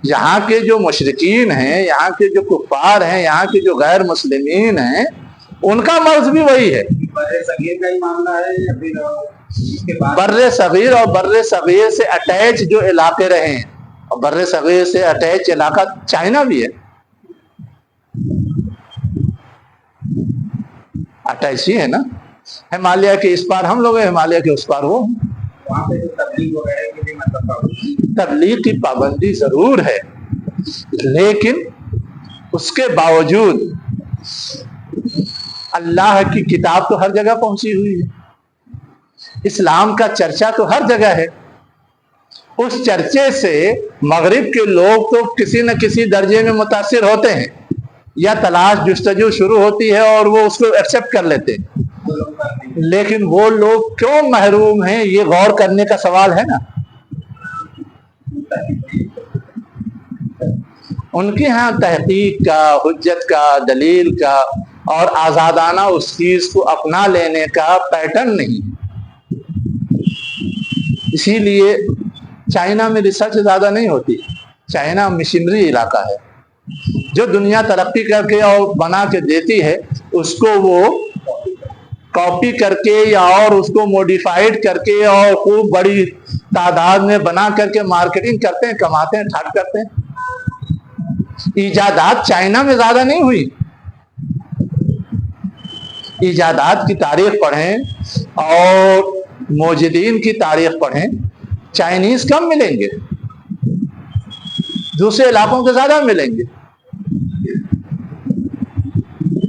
یہاں کے جو مشرکین ہیں، یہاں کے جو کفار ہیں، یہاں کے جو غیر مسلمین ہیں، ان کا مرض بھی وہی ہے۔ برے صغیر کا ہی معاملہ ہے یا پھر اس کے بعد بر صغیر اور بر صغیر سے اٹیچ جو علاقے رہے ہیں، اور بر صغیر سے اٹیچ علاقہ چائنا بھی ہے، اٹیچ ہی ہے نا۔ ہمالیہ کے اس پار ہم لوگ ہیں، ہمالیہ کے اس پار وہ۔ وہاں پہ جو تبلیغ وغیرہ کے لیے مطلب تبلیغ کی پابندی ضرور ہے، لیکن اس کے باوجود اللہ کی کتاب تو ہر جگہ پہنچی ہوئی ہے، اسلام کا چرچا تو ہر جگہ ہے۔ اس چرچے سے مغرب کے لوگ تو کسی نہ کسی درجے میں متاثر ہوتے ہیں، یا تلاش جستجو شروع ہوتی ہے اور وہ اس کو ایکسیپٹ کر لیتے ہیں۔ لیکن وہ لوگ کیوں محروم ہیں، یہ غور کرنے کا سوال ہے نا۔ ان کے ہاں تحقیق کا، حجت کا، دلیل کا اور آزادانہ اس چیز کو اپنا لینے کا پیٹرن نہیں۔ اسی لیے چائنا میں ریسرچ زیادہ نہیں ہوتی۔ چائنا مشنری علاقہ ہے، جو دنیا ترقی کر کے اور بنا کے دیتی ہے اس کو وہ کاپی کر کے یا اور اس کو موڈیفائڈ کر کے اور خوب بڑی تعداد میں بنا کر کے مارکیٹنگ کرتے ہیں، کماتے ہیں، ٹھاٹ کرتے ہیں۔ ایجادات چائنا میں زیادہ نہیں ہوئی۔ ایجادات کی تاریخ پڑھیں اور موجودین کی تاریخ پڑھیں، چائنیز کم ملیں گے، دوسرے علاقوں کے زیادہ ملیں گے۔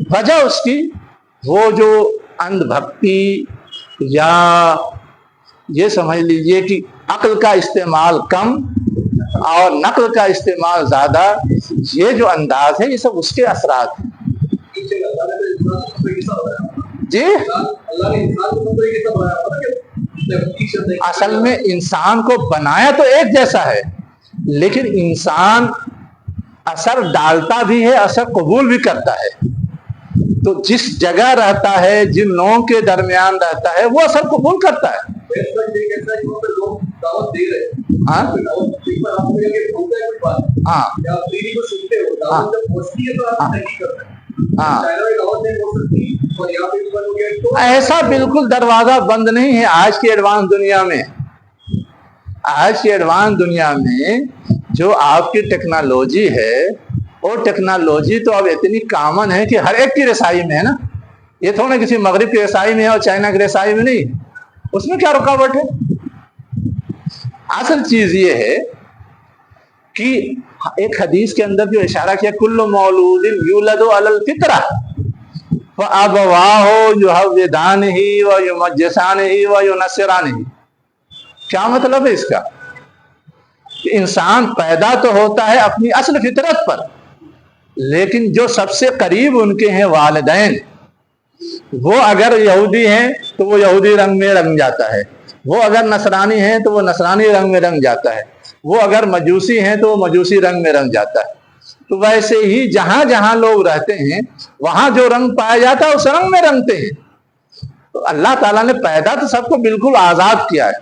وجہ اس کی وہ جو اندھ بھکتی یا یہ سمجھ لیجئے کہ عقل کا استعمال کم اور نقل کا استعمال زیادہ، یہ جو انداز ہے یہ سب اس کے اثرات ہیں۔ جی اصل میں انسان کو بنایا تو ایک جیسا ہے، لیکن انسان اثر ڈالتا بھی ہے، اثر قبول بھی کرتا ہے۔ تو جس جگہ رہتا ہے، جن لوگوں کے درمیان رہتا ہے، وہ اثر قبول کرتا ہے۔ ہاں ایسا بالکل دروازہ بند نہیں ہے آج کی ایڈوانس دنیا میں۔ آج کی ایڈوانس دنیا میں جو آپ کی ٹیکنالوجی ہے، وہ ٹیکنالوجی تو اب اتنی کامن ہے کہ ہر ایک کی رسائی میں ہے نا۔ یہ تھوڑا کسی مغرب کی رسائی میں ہے اور چائنا کی رسائی میں نہیں، اس میں کیا رکاوٹ ہے؟ اصل چیز یہ ہے کہ ایک حدیث کے اندر جو اشارہ کیا، کل مولود یولد علی الفطرہ فابواہ یہودانہ ویمجسانہ وینصرانہ۔ کیا مطلب ہے اس کا؟ کہ انسان پیدا تو ہوتا ہے اپنی اصل فطرت پر، لیکن جو سب سے قریب ان کے ہیں والدین، وہ اگر یہودی ہیں تو وہ یہودی رنگ میں رنگ جاتا ہے، وہ اگر نصرانی ہیں تو وہ نصرانی رنگ میں رنگ جاتا ہے، وہ اگر مجوسی ہیں تو وہ مجوسی رنگ میں رنگ جاتا ہے۔ تو ویسے ہی جہاں جہاں لوگ رہتے ہیں وہاں جو رنگ پایا جاتا ہے اس رنگ میں رنگتے ہیں۔ تو اللہ تعالیٰ نے پیدا تو سب کو بالکل آزاد کیا ہے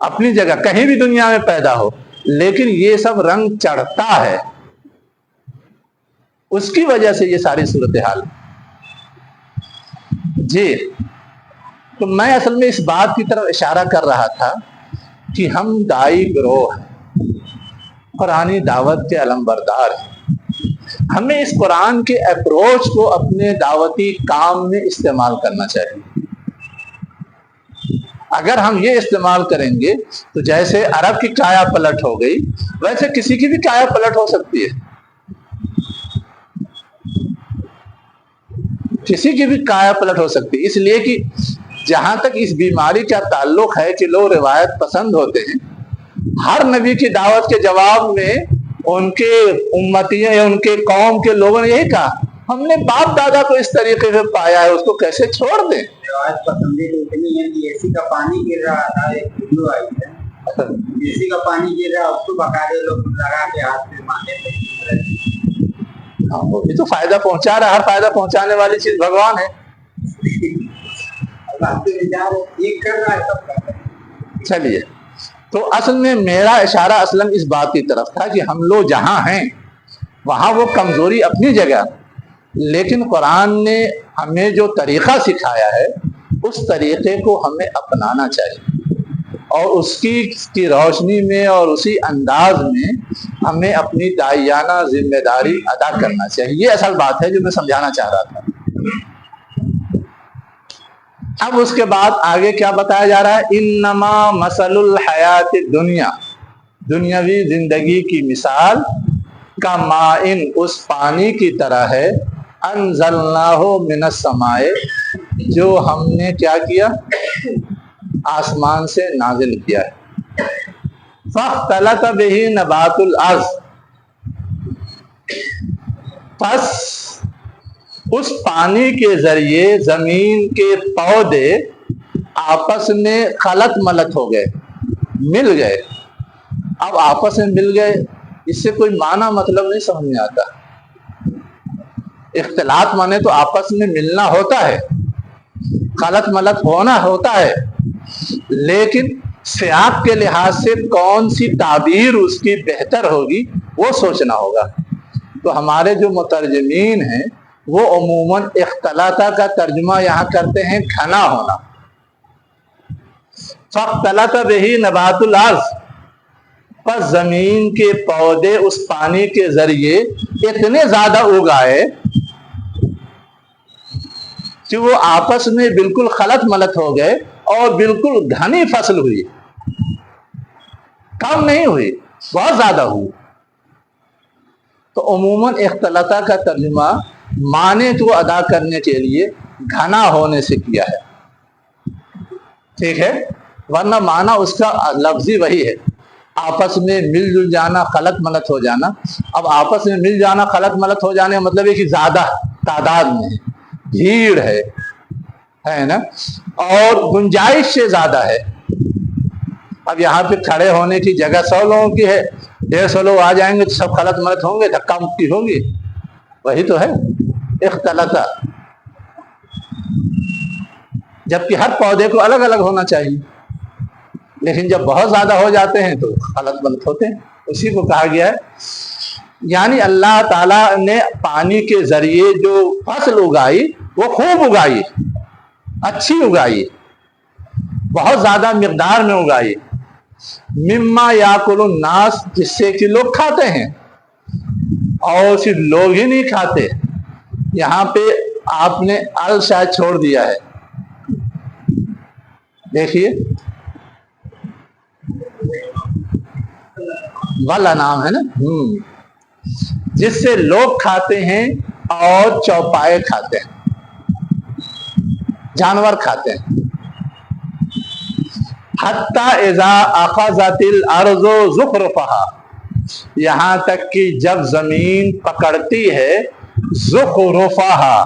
اپنی جگہ، کہیں بھی دنیا میں پیدا ہو، لیکن یہ سب رنگ چڑھتا ہے، اس کی وجہ سے یہ ساری صورتحال۔ جی، تو میں اصل میں اس بات کی طرف اشارہ کر رہا تھا کہ ہم دائی گروہ ہیں، قرآنی دعوت کے علمبردار ہیں، ہمیں اس قرآن کے اپروچ کو اپنے دعوتی کام میں استعمال کرنا چاہیے۔ اگر ہم یہ استعمال کریں گے تو جیسے عرب کی کایا پلٹ ہو گئی، ویسے کسی کی بھی کایا پلٹ ہو سکتی ہے، کسی کی بھی کایا پلٹ ہو سکتی ہے۔ اس لیے کہ جہاں تک اس بیماری کا تعلق ہے کہ لوگ روایت پسند ہوتے ہیں، ہر نبی کی دعوت کے جواب میں ان کے امتیوں یا ان کے قوم کے لوگوں نے یہی کہا، ہم نے باپ دادا کو اس طریقے سے پایا ہے، اس کو کیسے چھوڑ دیں۔ روایت پسندی تو اتنی ہے کہ اے سی کا پانی گر رہا تھا، ایک ویڈیو آئی ہے، اے سی کا پانی گر رہا، اس کو بقاعدے لوگ لگا کے ہاتھ پہ مانے تھے۔ وہ بھی تو فائدہ پہنچا رہا ہے، ہر فائدہ پہنچانے والی چیز بھگوان ہے۔ چلیے، تو اصل میں میرا اشارہ اصلاً اس بات کی طرف تھا کہ ہم لوگ جہاں ہیں وہاں وہ کمزوری اپنی جگہ، لیکن قرآن نے ہمیں جو طریقہ سکھایا ہے اس طریقے کو ہمیں اپنانا چاہیے، اور اس کی روشنی میں اور اسی انداز میں ہمیں اپنی داعیانہ ذمہ داری ادا کرنا چاہیے۔ یہ اصل بات ہے جو میں سمجھانا چاہ رہا تھا۔ اب اس کے بعد آگے کیا بتایا جا رہا ہے؟ انما مثل الحیات الدنیا، دنیاوی زندگی کی مثال کا مائن، اس پانی کی طرح ہے، انزلناہ من السماء، جو ہم نے کیا کیا؟ آسمان سے نازل کیا ہے۔ فاختلط بہ نبات الارض، پس اس پانی کے ذریعے زمین کے پودے آپس میں خلط ملط ہو گئے، مل گئے۔ اب آپس میں مل گئے، اس سے کوئی معنی مطلب نہیں سمجھ میں آتا۔ اختلاط مانے تو آپس میں ملنا ہوتا ہے، خلط ملط ہونا ہوتا ہے، لیکن سیاق کے لحاظ سے کون سی تعبیر اس کی بہتر ہوگی وہ سوچنا ہوگا۔ تو ہمارے جو مترجمین ہیں وہ عموماً اختلاطہ کا ترجمہ یہاں کرتے ہیں گھنا ہونا۔ فاختلط بہ نبات الارض، پس زمین کے پودے اس پانی کے ذریعے اتنے زیادہ اگائے کہ وہ آپس میں بالکل خلط ملط ہو گئے اور بالکل گھنی فصل ہوئی، کم نہیں ہوئی، بہت زیادہ ہوئی۔ تو عموماً اختلاطہ کا ترجمہ معنی کو ادا کرنے کے لیے گھنا ہونے سے کیا ہے، ٹھیک ہے، ورنہ معنی اس کا لفظی وہی ہے، آپس میں مل جل جانا، خلط ملط ہو جانا۔ اب آپس میں مل جانا، خلط ملط ہو جانے کا مطلب ہے کہ زیادہ تعداد میں ہے، بھیڑ ہے نا، اور گنجائش سے زیادہ ہے۔ اب یہاں پہ کھڑے ہونے کی جگہ 100 لوگوں کی ہے، 150 لوگ آ جائیں گے تو سب خلط ملط ہوں گے، دھکا مکی ہوگی، وہی تو ہے اختلاطہ۔ جبکہ ہر پودے کو الگ الگ ہونا چاہیے، لیکن جب بہت زیادہ ہو جاتے ہیں تو خلط ملط ہوتے ہیں، اسی کو کہا گیا ہے۔ یعنی اللہ تعالیٰ نے پانی کے ذریعے جو فصل اگائی وہ خوب اگائی، اچھی اگائی، بہت زیادہ مقدار میں اگائی، مما یاکل الناس، جس سے کہ لوگ کھاتے ہیں، اور صرف لوگ ہی نہیں کھاتے، یہاں پہ آپ نے ال شاید چھوڑ دیا ہے، دیکھیے والا نام ہے نا، جس سے لوگ کھاتے ہیں اور چوپائے کھاتے ہیں، جانور کھاتے ہیں۔ حتی اذا اخذت الارض زخرفها، یہاں تک کہ جب زمین پکڑتی ہے زخرفہا.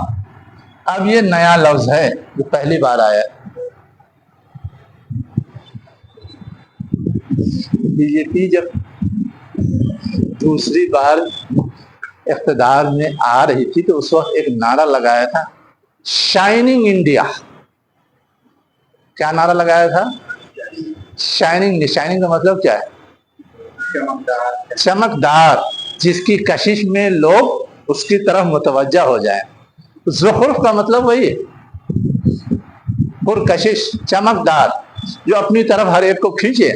اب یہ نیا لفظ ہے جو پہلی بار آیا. بی جے پی جب دوسری بار اقتدار میں آ رہی تھی تو اس وقت ایک نعرہ لگایا تھا شائننگ انڈیا. کیا نعرہ لگایا تھا؟ شائننگ. شائننگ کا مطلب کیا ہے؟ چمکدار، جس کی کشش میں لوگ اس کی طرف متوجہ ہو جائیں. زخرف کا مطلب وہی ہے، پرکشش، چمکدار، جو اپنی طرف ہر ایک کو کھینچے.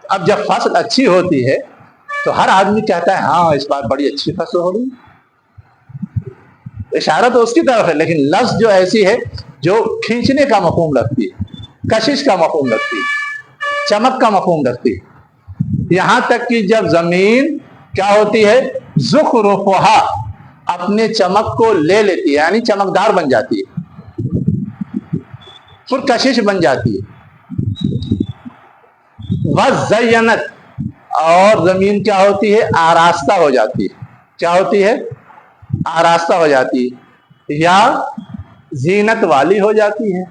اب جب فصل اچھی ہوتی ہے تو ہر آدمی کہتا ہے ہاں اس بار بڑی اچھی فصل ہو رہی. اشارہ تو اس کی طرف ہے، لیکن لفظ جو ایسی ہے جو کھینچنے کا مفہوم رکھتی ہے، کشش کا مفہوم رکھتی ہے، چمک کا مفہوم رکھتی ہے. یہاں تک کہ جب زمین کیا ہوتی ہے زخرفہا، اپنے چمک کو لے لیتی ہے، یعنی چمکدار بن جاتی ہے، پرکشش بن جاتی ہے. وزینت، اور زمین کیا ہوتی ہے آراستہ ہو جاتی ہے. کیا ہوتی ہے؟ آراستہ ہو جاتی ہے یا زینت والی ہو جاتی ہے.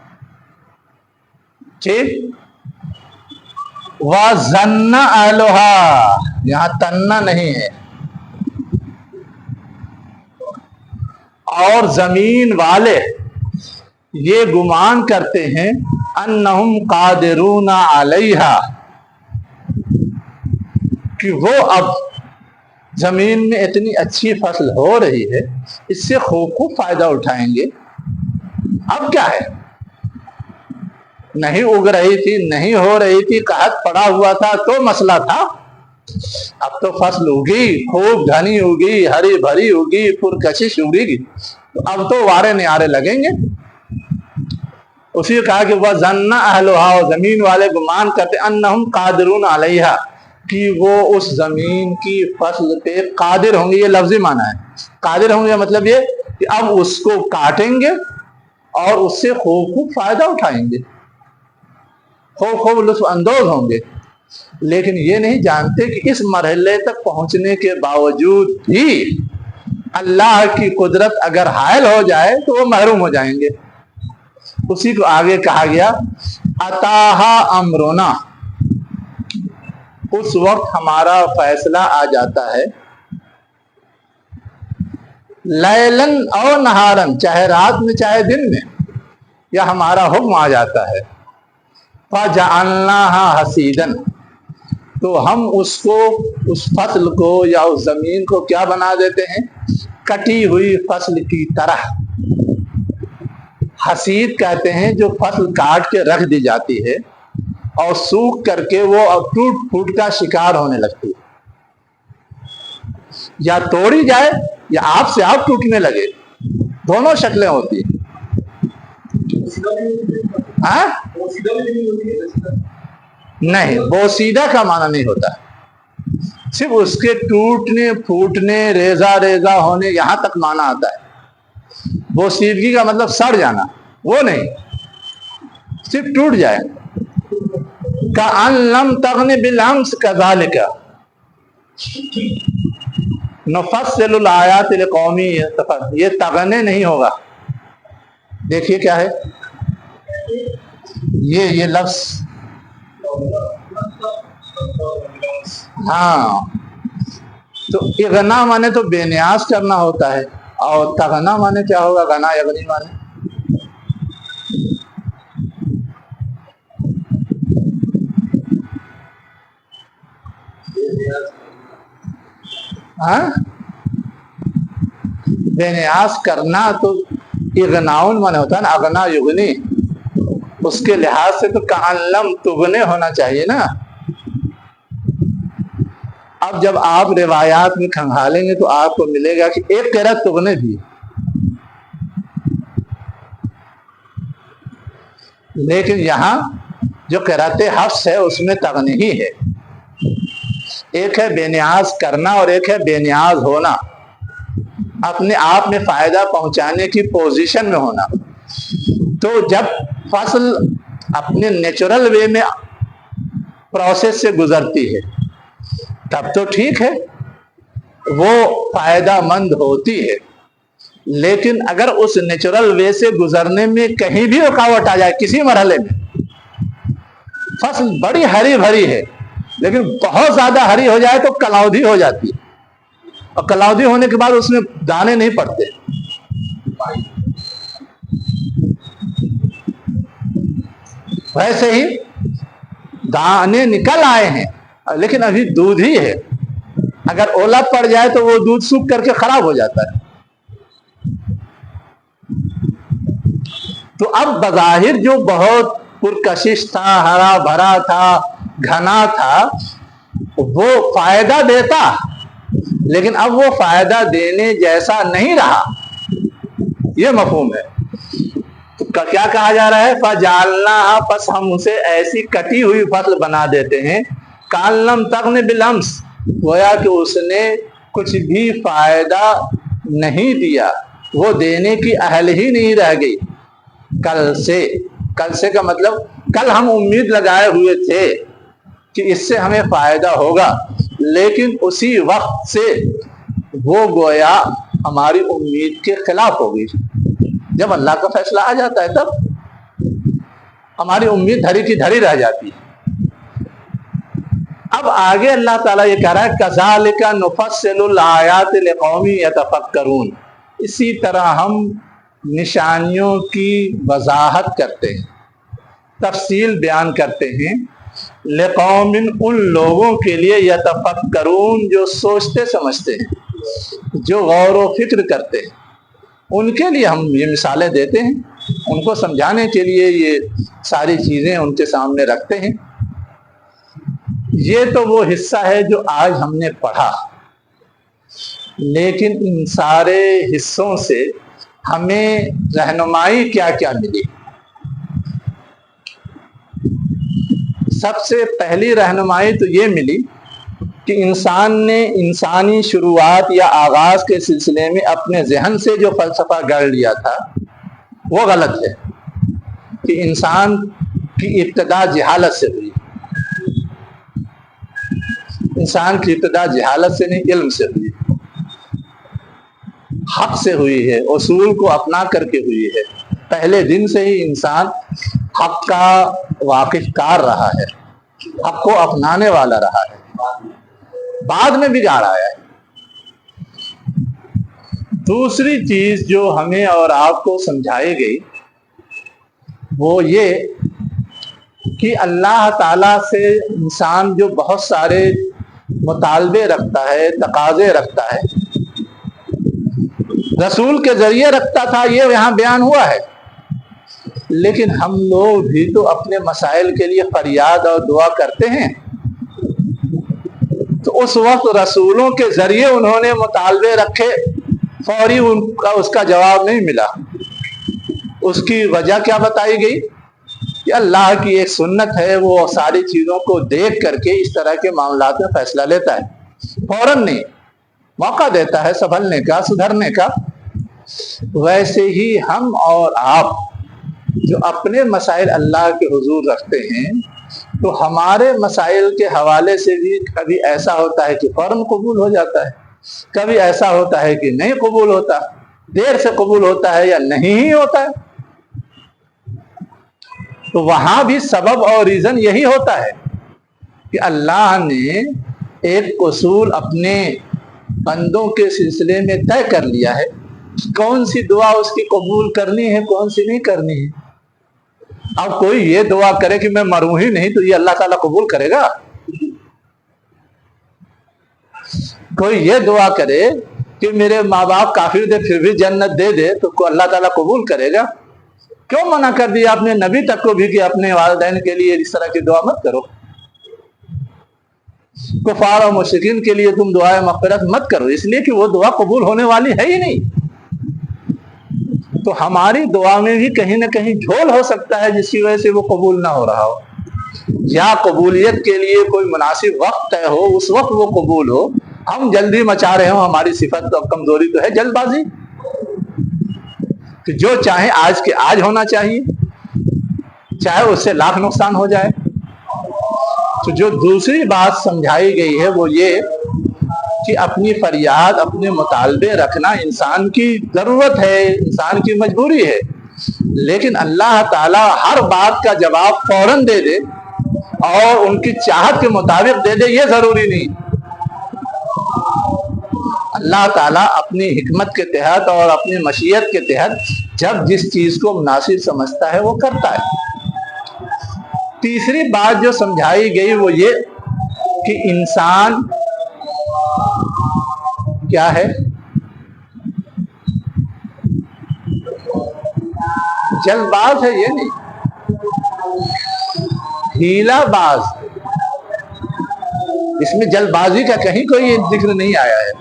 ٹھیک. وَظَنَّ أَهْلُهَا، یہاں تنّا نہیں ہے. اور زمین والے یہ گمان کرتے ہیں انہم قادرون علیہا، کہ وہ اب زمین میں اتنی اچھی فصل ہو رہی ہے اس سے خوب فائدہ اٹھائیں گے. اب کیا ہے، نہیں اگ رہی تھی، نہیں ہو رہی تھی، قحط پڑا ہوا تھا تو مسئلہ تھا. اب تو فصل اگی، خوب گھنی اگی، ہری بھری اگی، پرکشش اگی، تو اب تو وارے نیارے لگیں گے. اسی کہا کہ وَظَنَّ أَهْلُهَا، زمین والے گمان کرتے انہم قادرون علیہا، کہ وہ اس زمین کی فصل پہ قادر ہوں گے. یہ لفظی معنی ہے. قادر ہوں گے مطلب یہ کہ اب اس کو کاٹیں گے اور اس سے خوب فائدہ اٹھائیں گے، خوب لطف اندوز ہوں گے. لیکن یہ نہیں جانتے کہ اس مرحلے تک پہنچنے کے باوجود بھی اللہ کی قدرت اگر حائل ہو جائے تو وہ محروم ہو جائیں گے. اسی کو آگے کہا گیا اتاہا امرنا، اس وقت ہمارا فیصلہ آ جاتا ہے لیلن او نہارن، چاہے رات میں چاہے دن میں، یا ہمارا حکم آ جاتا ہے. فَجَعَلْنَاهَا حَصِيدًا، تو ہم اس کو، اس فصل کو یا اس زمین کو کیا بنا دیتے ہیں؟ کٹی ہوئی فصل کی طرح. حصید کہتے ہیں جو فصل کاٹ کے رکھ دی جاتی ہے اور سوکھ کر کے وہ ٹوٹ پھوٹ کا شکار ہونے لگتی ہے. یا توڑی جائے یا آپ سے آپ ٹوٹنے لگے، دونوں شکلیں ہوتی ہیں. نہیں، بوسیدہ کا معنی نہیں ہوتا، صرف اس کے ٹوٹنے پھوٹنے ریزہ ریزہ ہونے یہاں تک معنی آتا ہے. بوسیدگی کا مطلب سڑ جانا، وہ نہیں، صرف ٹوٹ جائے. کأن لم تغن بالامس کذالک نفصل الآیات لقوم یتقون. یہ تغنے نہیں ہوگا. دیکھیے کیا ہے یہ لفظ، ہاں، تو اغنا مانے تو بے نیاز کرنا ہوتا ہے، اور تغنا مانے کیا ہوگا؟ غنا یغنی مانے. بے نیاز کرنا تو اغناؤن مانے ہوتا ہے نا، اغنا یغنی. اس کے لحاظ سے تو کأن لم تغنے ہونا چاہیے نا. اب جب آپ روایات میں کھنگالیں گے تو آپ کو ملے گا کہ ایک قرأت تغنے بھی، لیکن یہاں جو قرأت حفص ہے اس میں تغنے ہی ہے. ایک ہے بے نیاز کرنا اور ایک ہے بے نیاز ہونا، اپنے آپ میں فائدہ پہنچانے کی پوزیشن میں ہونا. تو جب فصل اپنے نیچرل وے میں پروسیس سے گزرتی ہے، تب تو ٹھیک ہے، وہ فائدہ مند ہوتی ہے. لیکن اگر اس نیچرل وے سے گزرنے میں کہیں بھی رکاوٹ آ جائے، کسی مرحلے میں فصل بڑی ہری بھری ہے لیکن بہت زیادہ ہری ہو جائے تو کلاودھی ہو جاتی ہے، اور کلاودھی ہونے کے بعد اس میں دانے نہیں پڑتے. ویسے ہی دانے نکل آئے ہیں لیکن ابھی دودھ ہی ہے، اگر اولا پڑ جائے تو وہ دودھ سوکھ کر کے خراب ہو جاتا ہے. تو اب بظاہر جو بہت پرکشش تھا، ہرا بھرا تھا، گھنا تھا، وہ فائدہ دیتا، لیکن اب وہ فائدہ دینے جیسا نہیں رہا. یہ مفہوم ہے. تو کیا کہا جا رہا ہے؟ فَجَعَلْنَاهَا، پس ہم اسے ایسی کٹی ہوئی فصل بنا دیتے ہیں، کَأَن لَّمْ تَغْنِ بِالْأَمْسِ، گویا کہ اس نے کچھ بھی فائدہ نہیں دیا، وہ دینے کی اہل ہی نہیں رہ گئی. کل سے کا مطلب کل ہم امید لگائے ہوئے تھے کہ اس سے ہمیں فائدہ ہوگا، لیکن اسی وقت سے وہ گویا ہماری امید کے خلاف ہوگی. جب اللہ کا فیصلہ آ جاتا ہے تب ہماری امید دھری کی دھری رہ جاتی ہے. اب آگے اللہ تعالیٰ یہ کہہ رہا ہے کَذَلِكَ نُفَصِّلُ الْآيَاتِ لِقَوْمٍ يَتَفَكَّرُونَ، اسی طرح ہم نشانیوں کی وضاحت کرتے ہیں، تفصیل بیان کرتے ہیں، لقوم، ان لوگوں کے لیے، یتفکرون، جو سوچتے سمجھتے ہیں، جو غور و فکر کرتے ہیں، ان کے لیے ہم یہ مثالیں دیتے ہیں، ان کو سمجھانے کے لیے یہ ساری چیزیں ان کے سامنے رکھتے ہیں. یہ تو وہ حصہ ہے جو آج ہم نے پڑھا، لیکن ان سارے حصوں سے ہمیں رہنمائی کیا کیا ملی؟ سب سے پہلی رہنمائی تو یہ ملی کہ انسان نے انسانی شروعات یا آغاز کے سلسلے میں اپنے ذہن سے جو فلسفہ گڑھ لیا تھا وہ غلط ہے، کہ انسان کی ابتدا جہالت سے ہوئی. انسان کی ابتدا جہالت سے نہیں، علم سے ہوئی، حق سے ہوئی ہے، اصول کو اپنا کر کے ہوئی ہے. پہلے دن سے ہی انسان حق کا واقف کار رہا ہے، حق کو اپنانے والا رہا ہے، بعد میں بگاڑ آیا ہے. دوسری چیز جو ہمیں اور آپ کو سمجھائی گئی وہ یہ کہ اللہ تعالیٰ سے انسان جو بہت سارے مطالبے رکھتا ہے، تقاضے رکھتا ہے، رسول کے ذریعے رکھتا تھا، یہ یہاں بیان ہوا ہے. لیکن ہم لوگ بھی تو اپنے مسائل کے لیے فریاد اور دعا کرتے ہیں. تو اس وقت رسولوں کے ذریعے انہوں نے مطالبے رکھے، فوری اس کا جواب نہیں ملا. اس کی وجہ کیا بتائی گئی؟ کہ اللہ کی ایک سنت ہے، وہ ساری چیزوں کو دیکھ کر کے اس طرح کے معاملات میں فیصلہ لیتا ہے، فوراً نہیں، موقع دیتا ہے سنبھلنے کا، سدھرنے کا. ویسے ہی ہم اور آپ جو اپنے مسائل اللہ کے حضور رکھتے ہیں، تو ہمارے مسائل کے حوالے سے بھی کبھی ایسا ہوتا ہے کہ فوراً قبول ہو جاتا ہے، کبھی ایسا ہوتا ہے کہ نہیں قبول ہوتا، دیر سے قبول ہوتا ہے یا نہیں ہی ہوتا ہے. تو وہاں بھی سبب اور ریزن یہی ہوتا ہے کہ اللہ نے ایک اصول اپنے بندوں کے سلسلے میں طے کر لیا ہے، کون سی دعا اس کی قبول کرنی ہے، کون سی نہیں کرنی ہے. اب کوئی یہ دعا کرے کہ میں مروں ہی نہیں، تو یہ اللہ تعالیٰ قبول کرے گا؟ کوئی یہ دعا کرے کہ میرے ماں باپ کافر دے پھر بھی جنت دے دے، تو اللہ تعالیٰ قبول کرے گا؟ کیوں منع کر دیا اپنے نبی تک کو بھی کہ اپنے والدین کے لیے اس طرح کی دعا مت کرو، کفار اور مشرکین کے لیے تم دعائے مغفرت مت کرو، اس لیے کہ وہ دعا قبول ہونے والی ہے ہی نہیں. تو ہماری دعا میں بھی کہیں نہ کہیں جھول ہو سکتا ہے جس کی وجہ سے وہ قبول نہ ہو رہا ہو، یا قبولیت کے لیے کوئی مناسب وقت طے ہو، اس وقت وہ قبول ہو، ہم جلدی مچا رہے ہوں. ہماری صفت اور کمزوری تو ہے جلد بازی، کہ جو چاہے آج کے آج ہونا چاہیے، چاہے اس سے لاکھ نقصان ہو جائے. تو جو دوسری بات سمجھائی گئی ہے وہ یہ کہ اپنی فریاد اپنے مطالبے رکھنا انسان کی ضرورت ہے، انسان کی مجبوری ہے، لیکن اللہ تعالیٰ ہر بات کا جواب فوراً دے دے اور ان کی چاہت کے مطابق دے دے یہ ضروری نہیں۔ اللہ تعالیٰ اپنی حکمت کے تحت اور اپنی مشیت کے تحت جب جس چیز کو مناسب سمجھتا ہے وہ کرتا ہے۔ تیسری بات جو سمجھائی گئی وہ یہ کہ انسان کیا ہے، جلد باز ہے، یہ نہیں، ہیلا باز۔ اس میں جلد بازی کا کہیں کوئی ذکر نہیں آیا ہے۔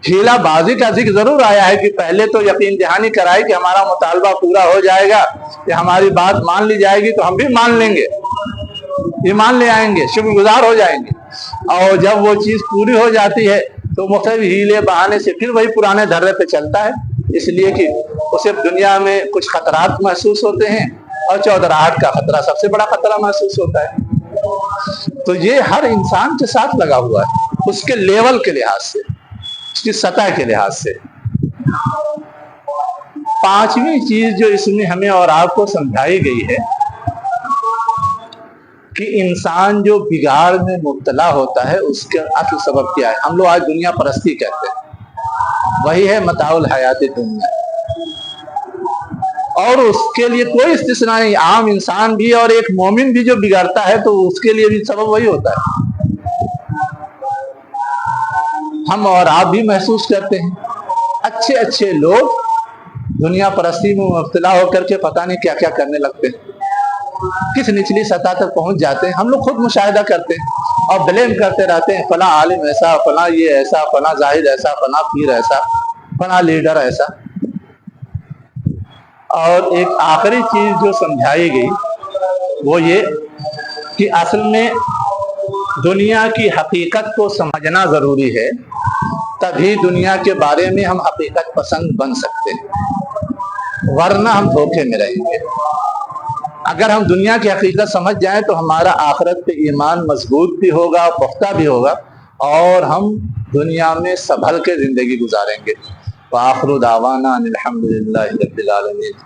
ہیلا بازی کا ذکر ضرور آیا ہے کہ پہلے تو یقین دہانی کرائی کہ ہمارا مطالبہ پورا ہو جائے گا، کہ ہماری بات مان لی جائے گی تو ہم بھی مان لیں گے، ایمان لے آئیں گے، شکر گزار ہو جائیں گے۔ اور جب وہ چیز پوری ہو جاتی ہے تو مختلف ہیلے بہانے سے پھر وہی پرانے دھرے پہ چلتا ہے، اس لیے کہ اسے دنیا میں کچھ خطرات محسوس ہوتے ہیں اور چودراہٹ کا خطرہ سب سے بڑا خطرہ محسوس ہوتا ہے۔ تو یہ ہر انسان کے ساتھ لگا ہوا ہے، اس کے لیول کے لحاظ سے، اس کی سطح کے لحاظ سے۔ پانچویں چیز جو اس میں ہمیں اور آپ کو سمجھائی گئی ہے کہ انسان جو بگاڑ میں مبتلا ہوتا ہے اس کا اصل سبب کیا ہے۔ ہم لوگ آج دنیا پرستی کہتے ہیں، وہی ہے متاع الحیات دنیا، اور اس کے لیے کوئی استثناء نہیں، عام انسان بھی اور ایک مومن بھی جو بگڑتا ہے تو اس کے لیے بھی سبب وہی ہوتا ہے۔ ہم اور آپ بھی محسوس کرتے ہیں، اچھے اچھے لوگ دنیا پرستی میں مبتلا ہو کر کے پتہ نہیں کیا کیا کرنے لگتے ہیں، کس نچلی سطح تک پہنچ جاتے ہیں۔ ہم لوگ خود مشاہدہ کرتے ہیں اور بلیم کرتے رہتے ہیں، فلاں عالم ایسا، فلاں یہ ایسا، فلاں زاہد ایسا، فلاں پیر ایسا، فلاں لیڈر ایسا۔ اور ایک آخری چیز جو سمجھائی گئی وہ یہ کہ اصل میں دنیا کی حقیقت کو سمجھنا ضروری ہے، تبھی دنیا کے بارے میں ہم حقیقت پسند بن سکتے ہیں، ورنہ ہم دھوکے میں رہیں گے۔ اگر ہم دنیا کی حقیقت سمجھ جائیں تو ہمارا آخرت پہ ایمان مضبوط بھی ہوگا، پختہ بھی ہوگا، اور ہم دنیا میں سنبھل کے زندگی گزاریں گے۔ وآخر دعوانا ان الحمد للہ رب العالمین۔